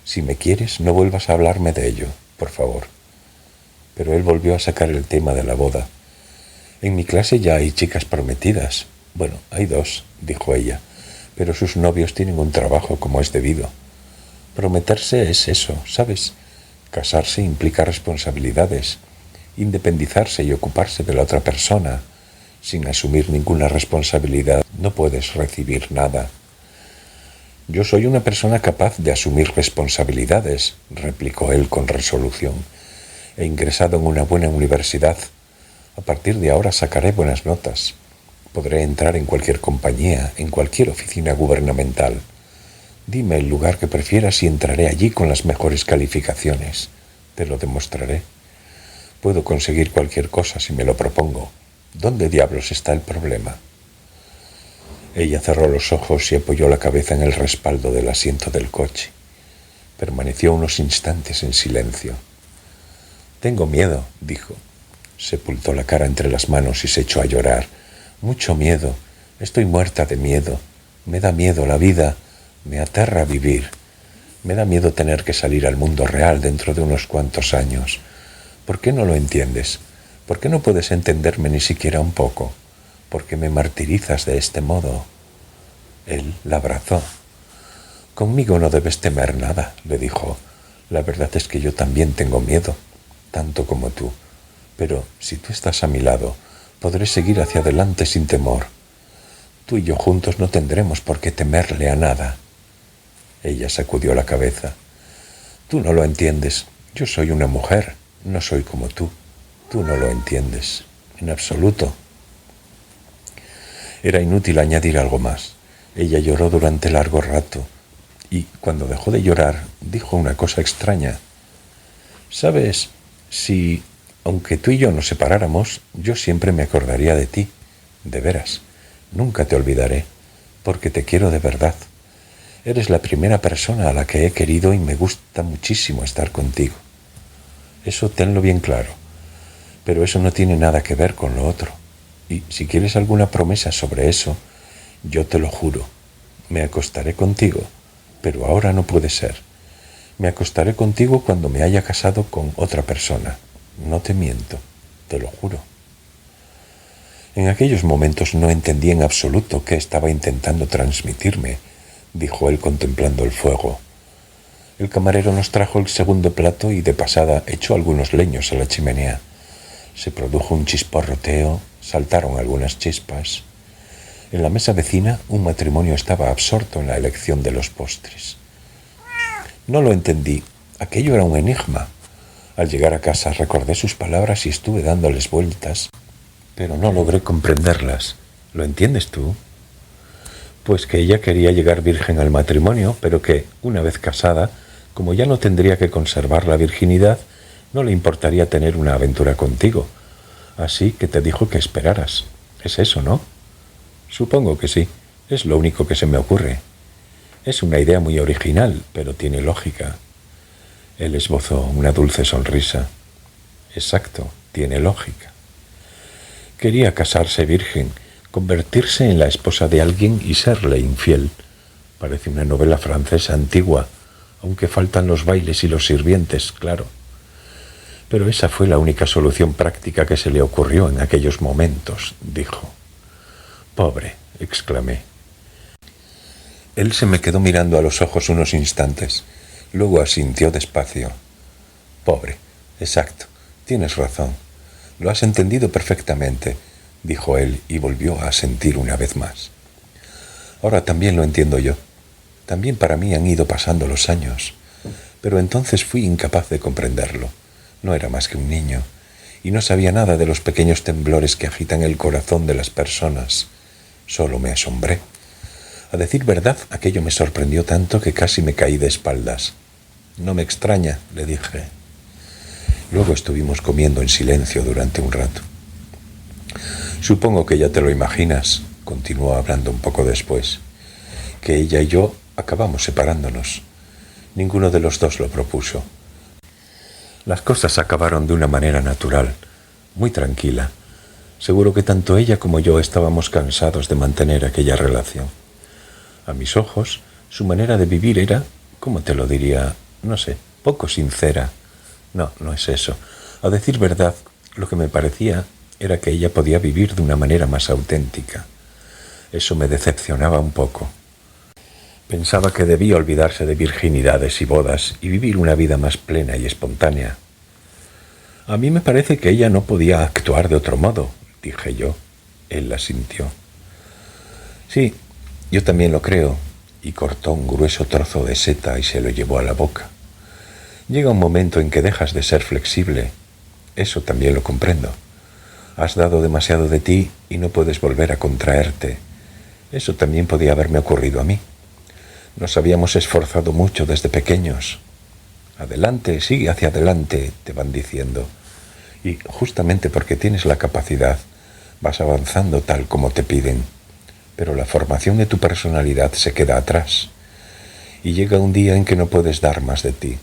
Si me quieres, no vuelvas a hablarme de ello, por favor. Pero él volvió a sacar el tema de la boda. En mi clase ya hay chicas prometidas. Bueno, hay 2, dijo ella, pero sus novios tienen un trabajo como es debido. Prometerse es eso, ¿sabes? Casarse implica responsabilidades, independizarse y ocuparse de la otra persona. Sin asumir ninguna responsabilidad no puedes recibir nada. Yo soy una persona capaz de asumir responsabilidades, replicó él con resolución. He ingresado en una buena universidad. A partir de ahora sacaré buenas notas. Podré entrar en cualquier compañía, en cualquier oficina gubernamental. Dime el lugar que prefieras y entraré allí con las mejores calificaciones. Te lo demostraré. Puedo conseguir cualquier cosa si me lo propongo. ¿Dónde diablos está el problema? Ella cerró los ojos y apoyó la cabeza en el respaldo del asiento del coche. Permaneció unos instantes en silencio. Tengo miedo, dijo. Sepultó la cara entre las manos y se echó a llorar. Mucho miedo. Estoy muerta de miedo. Me da miedo la vida. Me aterra vivir. Me da miedo tener que salir al mundo real dentro de unos cuantos años. ¿Por qué no lo entiendes? ¿Por qué no puedes entenderme ni siquiera un poco? ¿Por qué me martirizas de este modo? Él la abrazó. Conmigo no debes temer nada, le dijo. La verdad es que yo también tengo miedo, tanto como tú. Pero si tú estás a mi lado, podré seguir hacia adelante sin temor. Tú y yo juntos no tendremos por qué temerle a nada. Ella sacudió la cabeza. Tú no lo entiendes. Yo soy una mujer, no soy como tú. Tú no lo entiendes, en absoluto. Era inútil añadir algo más. Ella lloró durante largo rato y, cuando dejó de llorar, dijo una cosa extraña. ¿Sabes? Si, aunque tú y yo nos separáramos, yo siempre me acordaría de ti. De veras, nunca te olvidaré, porque te quiero de verdad. Eres la primera persona a la que he querido y me gusta muchísimo estar contigo. Eso tenlo bien claro. Pero eso no tiene nada que ver con lo otro. Y si quieres alguna promesa sobre eso, yo te lo juro. Me acostaré contigo, pero ahora no puede ser. Me acostaré contigo cuando me haya casado con otra persona. No te miento, te lo juro. En aquellos momentos no entendí en absoluto qué estaba intentando transmitirme, dijo él contemplando el fuego. El camarero nos trajo el segundo plato y de pasada echó algunos leños a la chimenea. Se produjo un chisporroteo, saltaron algunas chispas. En la mesa vecina, un matrimonio estaba absorto en la elección de los postres. No lo entendí. Aquello era un enigma. Al llegar a casa recordé sus palabras y estuve dándoles vueltas, pero no logré comprenderlas. ¿Lo entiendes tú? Pues que ella quería llegar virgen al matrimonio, pero que, una vez casada, como ya no tendría que conservar la virginidad, no le importaría tener una aventura contigo. Así que te dijo que esperaras. ¿Es eso, no? Supongo que sí. Es lo único que se me ocurre. Es una idea muy original, pero tiene lógica. Él esbozó una dulce sonrisa. Exacto, tiene lógica. Quería casarse virgen, convertirse en la esposa de alguien y serle infiel. Parece una novela francesa antigua, aunque faltan los bailes y los sirvientes, claro. Pero esa fue la única solución práctica que se le ocurrió en aquellos momentos, dijo. Pobre, exclamé. Él se me quedó mirando a los ojos unos instantes. Luego asintió despacio. Pobre, exacto, tienes razón. Lo has entendido perfectamente, dijo él y volvió a asentir una vez más. Ahora también lo entiendo yo. También para mí han ido pasando los años. Pero entonces fui incapaz de comprenderlo. No era más que un niño, y no sabía nada de los pequeños temblores que agitan el corazón de las personas. Solo me asombré. A decir verdad, aquello me sorprendió tanto que casi me caí de espaldas. No me extraña, le dije. Luego estuvimos comiendo en silencio durante un rato. Supongo que ya te lo imaginas, continuó hablando un poco después, que ella y yo acabamos separándonos. Ninguno de los dos lo propuso. Las cosas acabaron de una manera natural, muy tranquila. Seguro que tanto ella como yo estábamos cansados de mantener aquella relación. A mis ojos, su manera de vivir era, ¿cómo te lo diría? No sé, poco sincera. No, no es eso. A decir verdad, lo que me parecía era que ella podía vivir de una manera más auténtica. Eso me decepcionaba un poco. Pensaba que debía olvidarse de virginidades y bodas y vivir una vida más plena y espontánea. A mí me parece que ella no podía actuar de otro modo, dije yo. Él asintió. Sí, yo también lo creo. y cortó un grueso trozo de seta y se lo llevó a la boca. Llega un momento en que dejas de ser flexible. Eso también lo comprendo. Has dado demasiado de ti y no puedes volver a contraerte. Eso también podía haberme ocurrido a mí. Nos habíamos esforzado mucho desde pequeños. Adelante, sigue hacia adelante, te van diciendo. Y justamente porque tienes la capacidad, vas avanzando tal como te piden. Pero la formación de tu personalidad se queda atrás. Y llega un día en que no puedes dar más de ti,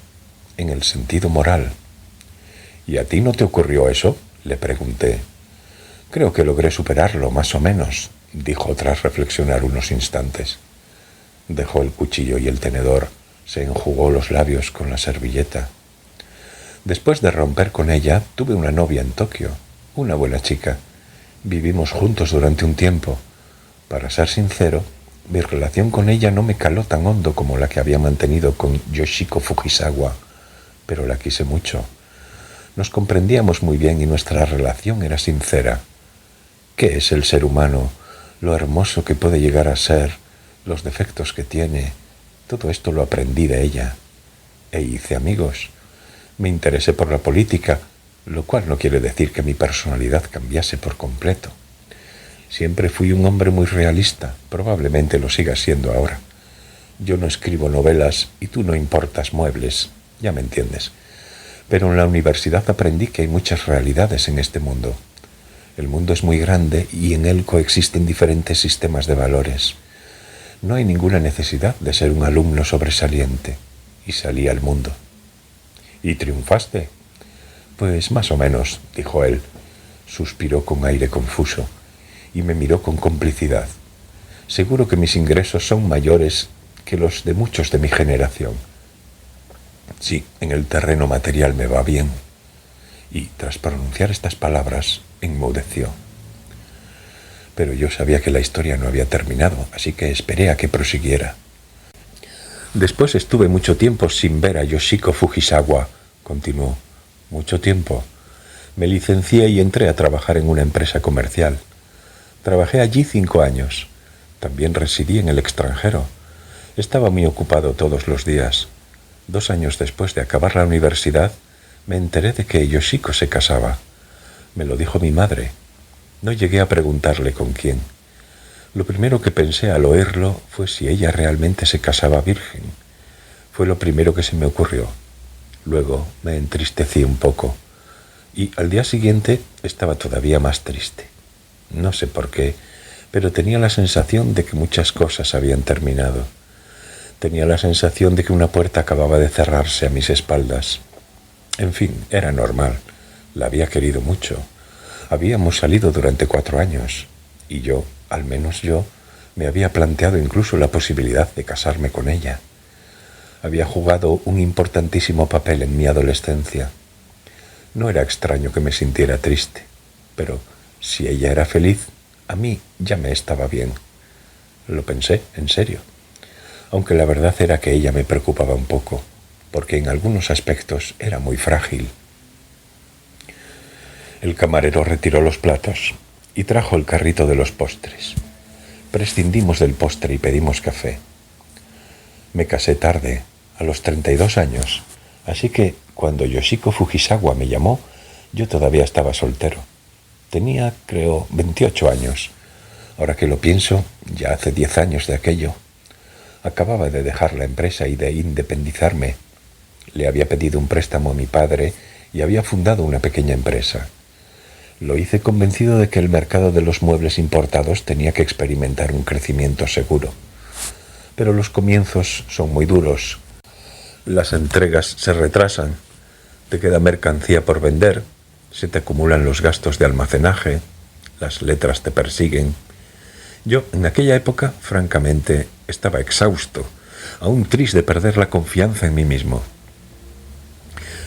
en el sentido moral. ¿Y a ti no te ocurrió eso?, le pregunté. Creo que logré superarlo, más o menos, dijo tras reflexionar unos instantes. Dejó el cuchillo y el tenedor, se enjugó los labios con la servilleta. Después de romper con ella, tuve una novia en Tokio, una buena chica. Vivimos juntos durante un tiempo. Para ser sincero, mi relación con ella no me caló tan hondo como la que había mantenido con Yoshiko Fujisawa, pero la quise mucho. Nos comprendíamos muy bien y nuestra relación era sincera. ¿Qué es el ser humano? Lo hermoso que puede llegar a ser, los defectos que tiene. Todo esto lo aprendí de ella. E hice amigos. Me interesé por la política, lo cual no quiere decir que mi personalidad cambiase por completo. Siempre fui un hombre muy realista, probablemente lo siga siendo ahora. Yo no escribo novelas y tú no importas muebles, ya me entiendes. Pero en la universidad aprendí que hay muchas realidades en este mundo. El mundo es muy grande y en él coexisten diferentes sistemas de valores. No hay ninguna necesidad de ser un alumno sobresaliente. Y salí al mundo. ¿Y triunfaste? Pues más o menos, dijo él. Suspiró con aire confuso y me miró con complicidad. Seguro que mis ingresos son mayores que los de muchos de mi generación. Sí, en el terreno material me va bien. Y tras pronunciar estas palabras, enmudeció. Pero yo sabía que la historia no había terminado, así que esperé a que prosiguiera. Después estuve mucho tiempo sin ver a Yoshiko Fujisawa, continuó. Mucho tiempo. Me licencié y entré a trabajar en una empresa comercial. Trabajé allí 5 años. También residí en el extranjero. Estaba muy ocupado todos los días. 2 años después de acabar la universidad, me enteré de que Yoshiko se casaba. Me lo dijo mi madre. No llegué a preguntarle con quién. Lo primero que pensé al oírlo fue si ella realmente se casaba virgen. Fue lo primero que se me ocurrió. Luego me entristecí un poco. Y al día siguiente estaba todavía más triste. No sé por qué, pero tenía la sensación de que muchas cosas habían terminado. Tenía la sensación de que una puerta acababa de cerrarse a mis espaldas. En fin, era normal. La había querido mucho. Habíamos salido durante 4 años. Y yo, al menos yo, me había planteado incluso la posibilidad de casarme con ella. Había jugado un importantísimo papel en mi adolescencia. No era extraño que me sintiera triste, pero si ella era feliz, a mí ya me estaba bien. Lo pensé, en serio. Aunque la verdad era que ella me preocupaba un poco, porque en algunos aspectos era muy frágil. El camarero retiró los platos y trajo el carrito de los postres. Prescindimos del postre y pedimos café. Me casé tarde, a los 32 años, así que cuando Yoshiko Fujisawa me llamó, yo todavía estaba soltero. Tenía, creo, 28 años. Ahora que lo pienso, ya hace 10 años de aquello. Acababa de dejar la empresa y de independizarme. Le había pedido un préstamo a mi padre y había fundado una pequeña empresa. Lo hice convencido de que el mercado de los muebles importados tenía que experimentar un crecimiento seguro. Pero los comienzos son muy duros. Las entregas se retrasan, te queda mercancía por vender, se te acumulan los gastos de almacenaje, las letras te persiguen. Yo, en aquella época, francamente, estaba exhausto, aún triste de perder la confianza en mí mismo.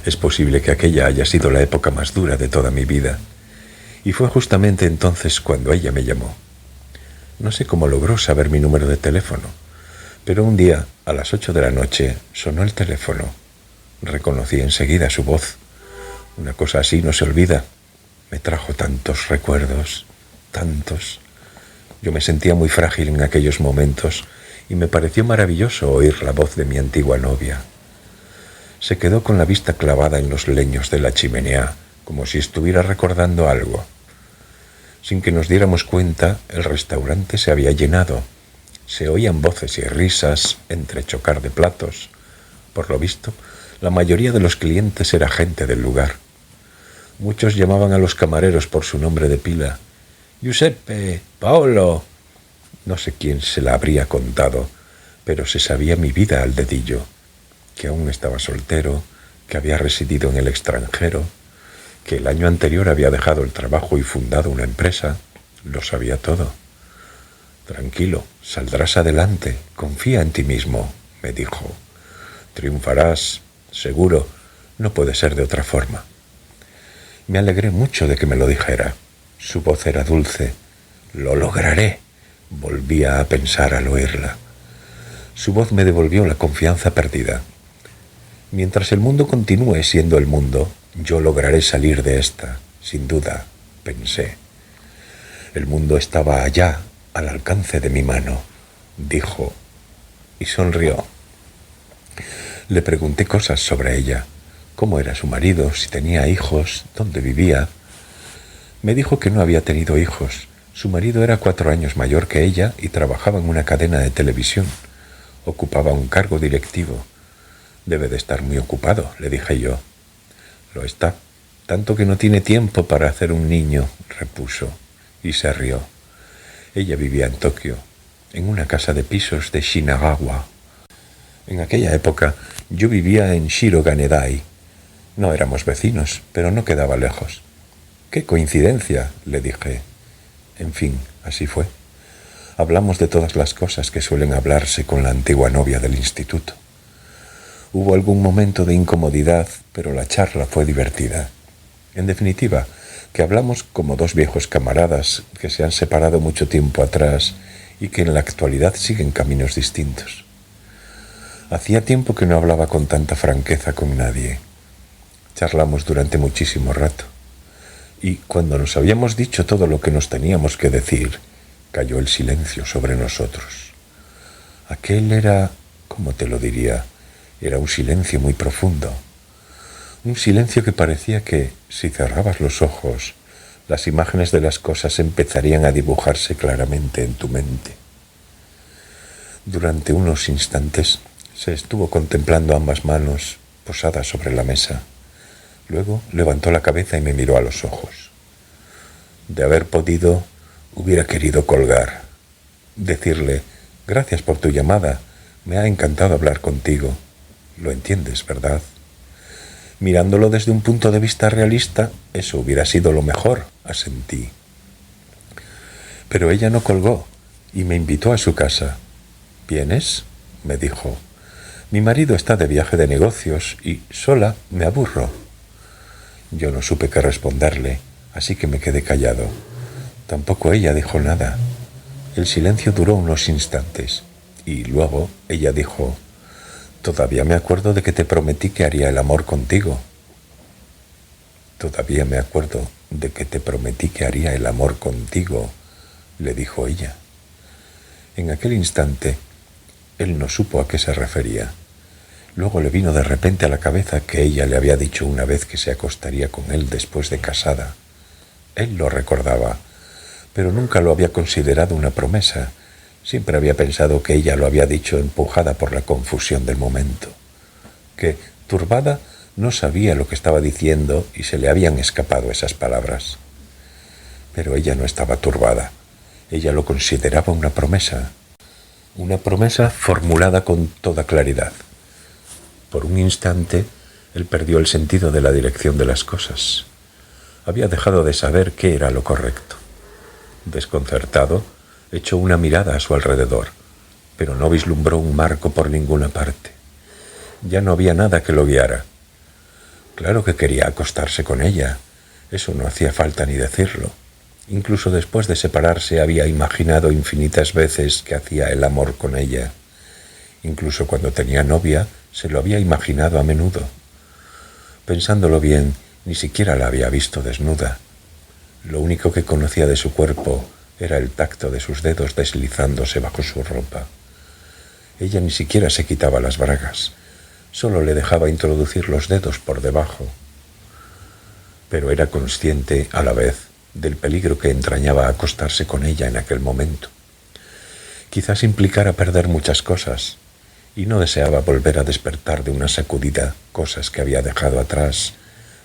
Es posible que aquella haya sido la época más dura de toda mi vida, y fue justamente entonces cuando ella me llamó. No sé cómo logró saber mi número de teléfono, pero un día, a las 8 de la noche, sonó el teléfono. Reconocí enseguida su voz. Una cosa así no se olvida. Me trajo tantos recuerdos, tantos. Yo me sentía muy frágil en aquellos momentos y me pareció maravilloso oír la voz de mi antigua novia. Se quedó con la vista clavada en los leños de la chimenea, como si estuviera recordando algo. Sin que nos diéramos cuenta, el restaurante se había llenado. Se oían voces y risas entre chocar de platos. Por lo visto, la mayoría de los clientes era gente del lugar. Muchos llamaban a los camareros por su nombre de pila. «Giuseppe, Paolo». No sé quién se la habría contado, pero se sabía mi vida al dedillo, que aún estaba soltero, que había residido en el extranjero, que el año anterior había dejado el trabajo y fundado una empresa. Lo sabía todo. «Tranquilo, saldrás adelante, confía en ti mismo», me dijo. «Triunfarás, seguro, no puede ser de otra forma». Me alegré mucho de que me lo dijera. Su voz era dulce. «Lo lograré», volvía a pensar al oírla. Su voz me devolvió la confianza perdida. Mientras el mundo continúe siendo el mundo, yo lograré salir de esta, sin duda, pensé. El mundo estaba allá, al alcance de mi mano, dijo, y sonrió. Le pregunté cosas sobre ella, cómo era su marido, si tenía hijos, dónde vivía. Me dijo que no había tenido hijos. Su marido era 4 años mayor que ella y trabajaba en una cadena de televisión. Ocupaba un cargo directivo. «Debe de estar muy ocupado», le dije yo. «Lo está, tanto que no tiene tiempo para hacer un niño», repuso, y se rió. Ella vivía en Tokio, en una casa de pisos de Shinagawa. En aquella época yo vivía en Shiroganedai. No éramos vecinos, pero no quedaba lejos. «¡Qué coincidencia!», le dije. En fin, así fue. Hablamos de todas las cosas que suelen hablarse con la antigua novia del instituto. Hubo algún momento de incomodidad, pero la charla fue divertida. En definitiva, que hablamos como 2 viejos camaradas que se han separado mucho tiempo atrás y que en la actualidad siguen caminos distintos. Hacía tiempo que no hablaba con tanta franqueza con nadie. Charlamos durante muchísimo rato. Y cuando nos habíamos dicho todo lo que nos teníamos que decir, cayó el silencio sobre nosotros. Aquel era, ¿cómo te lo diría? Era un silencio muy profundo. Un silencio que parecía que, si cerrabas los ojos, las imágenes de las cosas empezarían a dibujarse claramente en tu mente. Durante unos instantes se estuvo contemplando ambas manos posadas sobre la mesa. Luego levantó la cabeza y me miró a los ojos. De haber podido, hubiera querido colgar. Decirle, «Gracias por tu llamada, me ha encantado hablar contigo». Lo entiendes, ¿verdad? Mirándolo desde un punto de vista realista, eso hubiera sido lo mejor, asentí. Pero ella no colgó y me invitó a su casa. «¿Vienes?», me dijo. «Mi marido está de viaje de negocios y sola me aburro». Yo no supe qué responderle, así que me quedé callado. Tampoco ella dijo nada. El silencio duró unos instantes y luego ella dijo, «Todavía me acuerdo de que te prometí que haría el amor contigo». «Todavía me acuerdo de que te prometí que haría el amor contigo», le dijo ella. En aquel instante, él no supo a qué se refería. Luego le vino de repente a la cabeza que ella le había dicho una vez que se acostaría con él después de casada. Él lo recordaba, pero nunca lo había considerado una promesa. Siempre había pensado que ella lo había dicho empujada por la confusión del momento, que, turbada, no sabía lo que estaba diciendo y se le habían escapado esas palabras. Pero ella no estaba turbada. Ella lo consideraba una promesa formulada con toda claridad. Por un instante, él perdió el sentido de la dirección de las cosas. Había dejado de saber qué era lo correcto. Desconcertado, echó una mirada a su alrededor, pero no vislumbró un marco por ninguna parte. Ya no había nada que lo guiara. Claro que quería acostarse con ella, eso no hacía falta ni decirlo. Incluso después de separarse había imaginado infinitas veces que hacía el amor con ella. Incluso cuando tenía novia, se lo había imaginado a menudo. Pensándolo bien, ni siquiera la había visto desnuda. Lo único que conocía de su cuerpo era el tacto de sus dedos deslizándose bajo su ropa. Ella ni siquiera se quitaba las bragas, solo le dejaba introducir los dedos por debajo. Pero era consciente, a la vez, del peligro que entrañaba acostarse con ella en aquel momento. Quizás implicara perder muchas cosas, y no deseaba volver a despertar de una sacudida cosas que había dejado atrás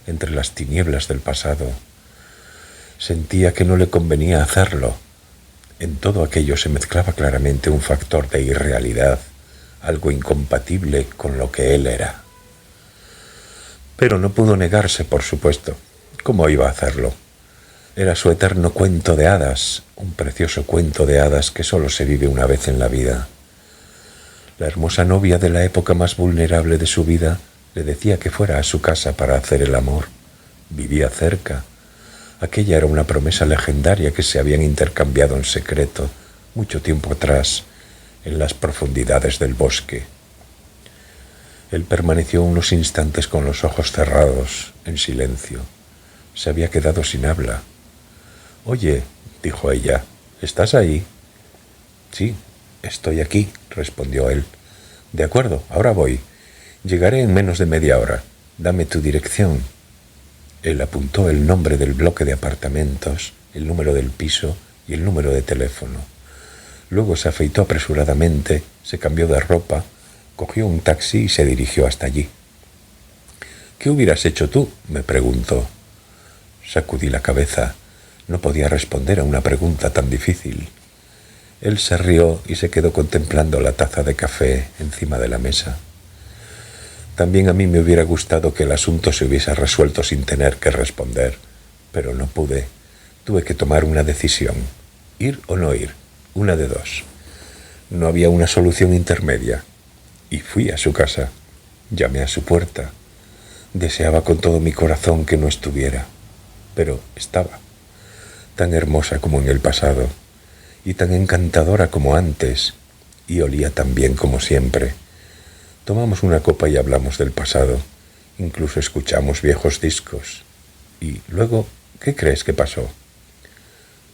entre las tinieblas del pasado. Sentía que no le convenía hacerlo. En todo aquello se mezclaba claramente un factor de irrealidad, algo incompatible con lo que él era. Pero no pudo negarse, por supuesto. ¿Cómo iba a hacerlo? Era su eterno cuento de hadas, un precioso cuento de hadas que solo se vive una vez en la vida. La hermosa novia de la época más vulnerable de su vida le decía que fuera a su casa para hacer el amor. Vivía cerca. Aquella era una promesa legendaria que se habían intercambiado en secreto mucho tiempo atrás, en las profundidades del bosque. Él permaneció unos instantes con los ojos cerrados, en silencio. Se había quedado sin habla. «Oye», dijo ella, «¿estás ahí?» «Sí, estoy aquí», respondió él. «De acuerdo, ahora voy. Llegaré en menos de media hora. Dame tu dirección». Él apuntó el nombre del bloque de apartamentos, el número del piso y el número de teléfono. Luego se afeitó apresuradamente, se cambió de ropa, cogió un taxi y se dirigió hasta allí. «¿Qué hubieras hecho tú?», me preguntó. Sacudí la cabeza. No podía responder a una pregunta tan difícil. Él se rió y se quedó contemplando la taza de café encima de la mesa. También a mí me hubiera gustado que el asunto se hubiese resuelto sin tener que responder, pero no pude. Tuve que tomar una decisión. Ir o no ir, una de dos. No había una solución intermedia. Y fui a su casa. Llamé a su puerta. Deseaba con todo mi corazón que no estuviera, pero estaba. Tan hermosa como en el pasado, y tan encantadora como antes, y olía tan bien como siempre. Tomamos una copa y hablamos del pasado, incluso escuchamos viejos discos. Y luego, ¿qué crees que pasó?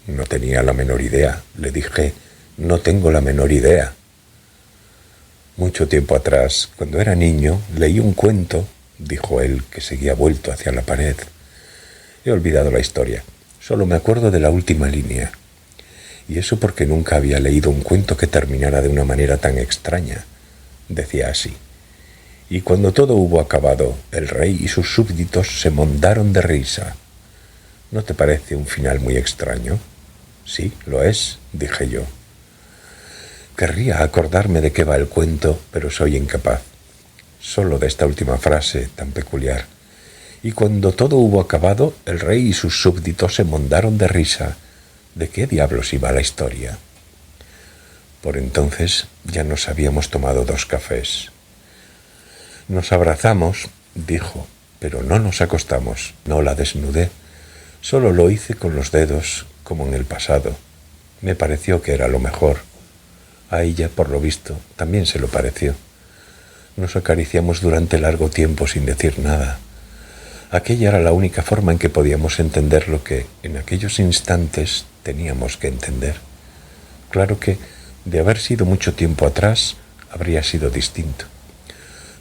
No tenía la menor idea, le dije, no tengo la menor idea. Mucho tiempo atrás, cuando era niño, leí un cuento, dijo él, que seguía vuelto hacia la pared. He olvidado la historia, solo me acuerdo de la última línea. Y eso porque nunca había leído un cuento que terminara de una manera tan extraña. Decía así: «Y cuando todo hubo acabado, el rey y sus súbditos se mondaron de risa». ¿No te parece un final muy extraño? Sí, lo es, dije yo. Querría acordarme de qué va el cuento, pero soy incapaz. Solo de esta última frase tan peculiar. Y cuando todo hubo acabado, el rey y sus súbditos se mondaron de risa. ¿De qué diablos iba la historia? Por entonces ya nos habíamos tomado 2 cafés. Nos abrazamos, dijo, pero no nos acostamos. No la desnudé. Solo lo hice con los dedos, como en el pasado. Me pareció que era lo mejor. A ella, por lo visto, también se lo pareció. Nos acariciamos durante largo tiempo sin decir nada. Aquella era la única forma en que podíamos entender lo que, en aquellos instantes, teníamos que entender. Claro que, de haber sido mucho tiempo atrás, habría sido distinto.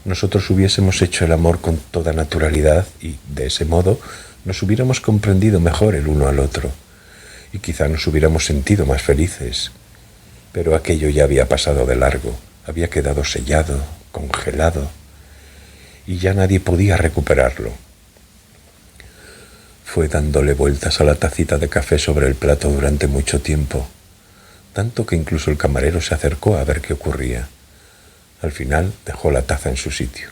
Nosotros hubiésemos hecho el amor con toda naturalidad y, de ese modo, nos hubiéramos comprendido mejor el uno al otro, y quizá nos hubiéramos sentido más felices. Pero aquello ya había pasado de largo, había quedado sellado, congelado, y ya nadie podía recuperarlo. Fue dándole vueltas a la tacita de café sobre el plato durante mucho tiempo, tanto que incluso el camarero se acercó a ver qué ocurría. Al final dejó la taza en su sitio.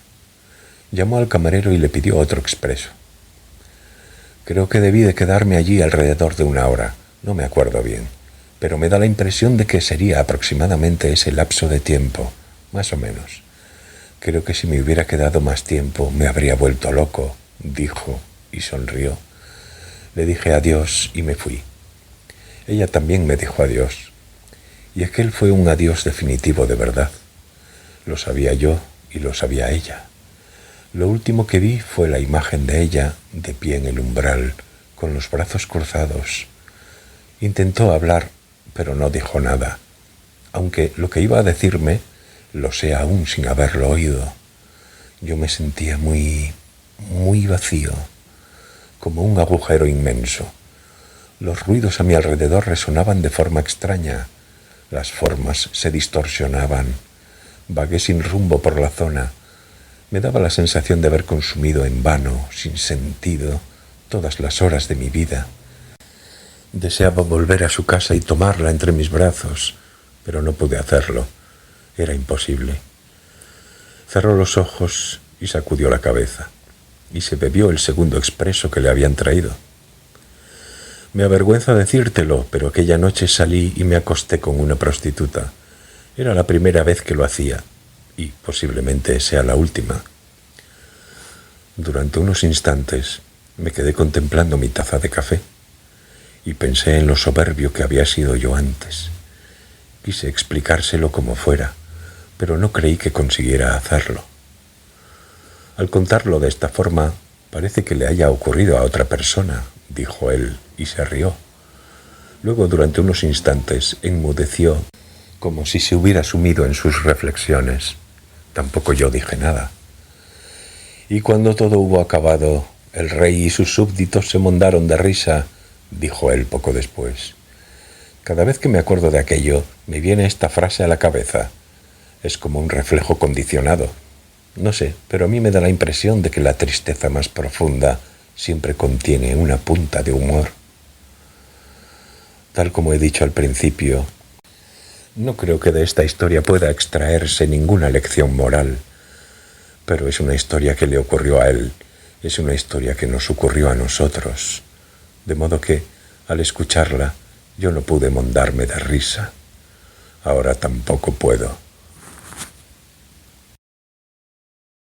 Llamó al camarero y le pidió otro expreso. Creo que debí de quedarme allí alrededor de 1 hora, no me acuerdo bien, pero me da la impresión de que sería aproximadamente ese lapso de tiempo, más o menos. Creo que si me hubiera quedado más tiempo me habría vuelto loco, dijo y sonrió. Le dije adiós y me fui. Ella también me dijo adiós, y aquel fue un adiós definitivo de verdad. Lo sabía yo y lo sabía ella. Lo último que vi fue la imagen de ella de pie en el umbral, con los brazos cruzados. Intentó hablar, pero no dijo nada, aunque lo que iba a decirme Lo sé aún sin haberlo oído. Yo me sentía muy vacío, como un agujero inmenso. Los ruidos a mi alrededor resonaban de forma extraña. Las formas se distorsionaban. Vagué sin rumbo por la zona. Me daba la sensación de haber consumido en vano, sin sentido, todas las horas de mi vida. Deseaba volver a su casa y tomarla entre mis brazos, pero no pude hacerlo. Era imposible. Cerró los ojos y sacudió la cabeza, y se bebió el segundo expreso que le habían traído. Me avergüenza decírtelo, pero aquella noche salí y me acosté con una prostituta. Era la primera vez que lo hacía, y posiblemente sea la última. Durante unos instantes me quedé contemplando mi taza de café, y pensé en lo soberbio que había sido yo antes. Quise explicárselo como fuera, pero no creí que consiguiera hacerlo. Al contarlo de esta forma, parece que le haya ocurrido a otra persona, dijo él, y se rió. Luego, durante unos instantes, enmudeció, como si se hubiera sumido en sus reflexiones. Tampoco yo dije nada. Y cuando todo hubo acabado, el rey y sus súbditos se mondaron de risa, dijo él poco después. Cada vez que me acuerdo de aquello, me viene esta frase a la cabeza. Es como un reflejo condicionado. No sé, pero a mí me da la impresión de que la tristeza más profunda siempre contiene una punta de humor. Tal como he dicho al principio, no creo que de esta historia pueda extraerse ninguna lección moral, pero es una historia que le ocurrió a él, es una historia que nos ocurrió a nosotros, de modo que, al escucharla, yo no pude mondarme de risa. Ahora tampoco puedo.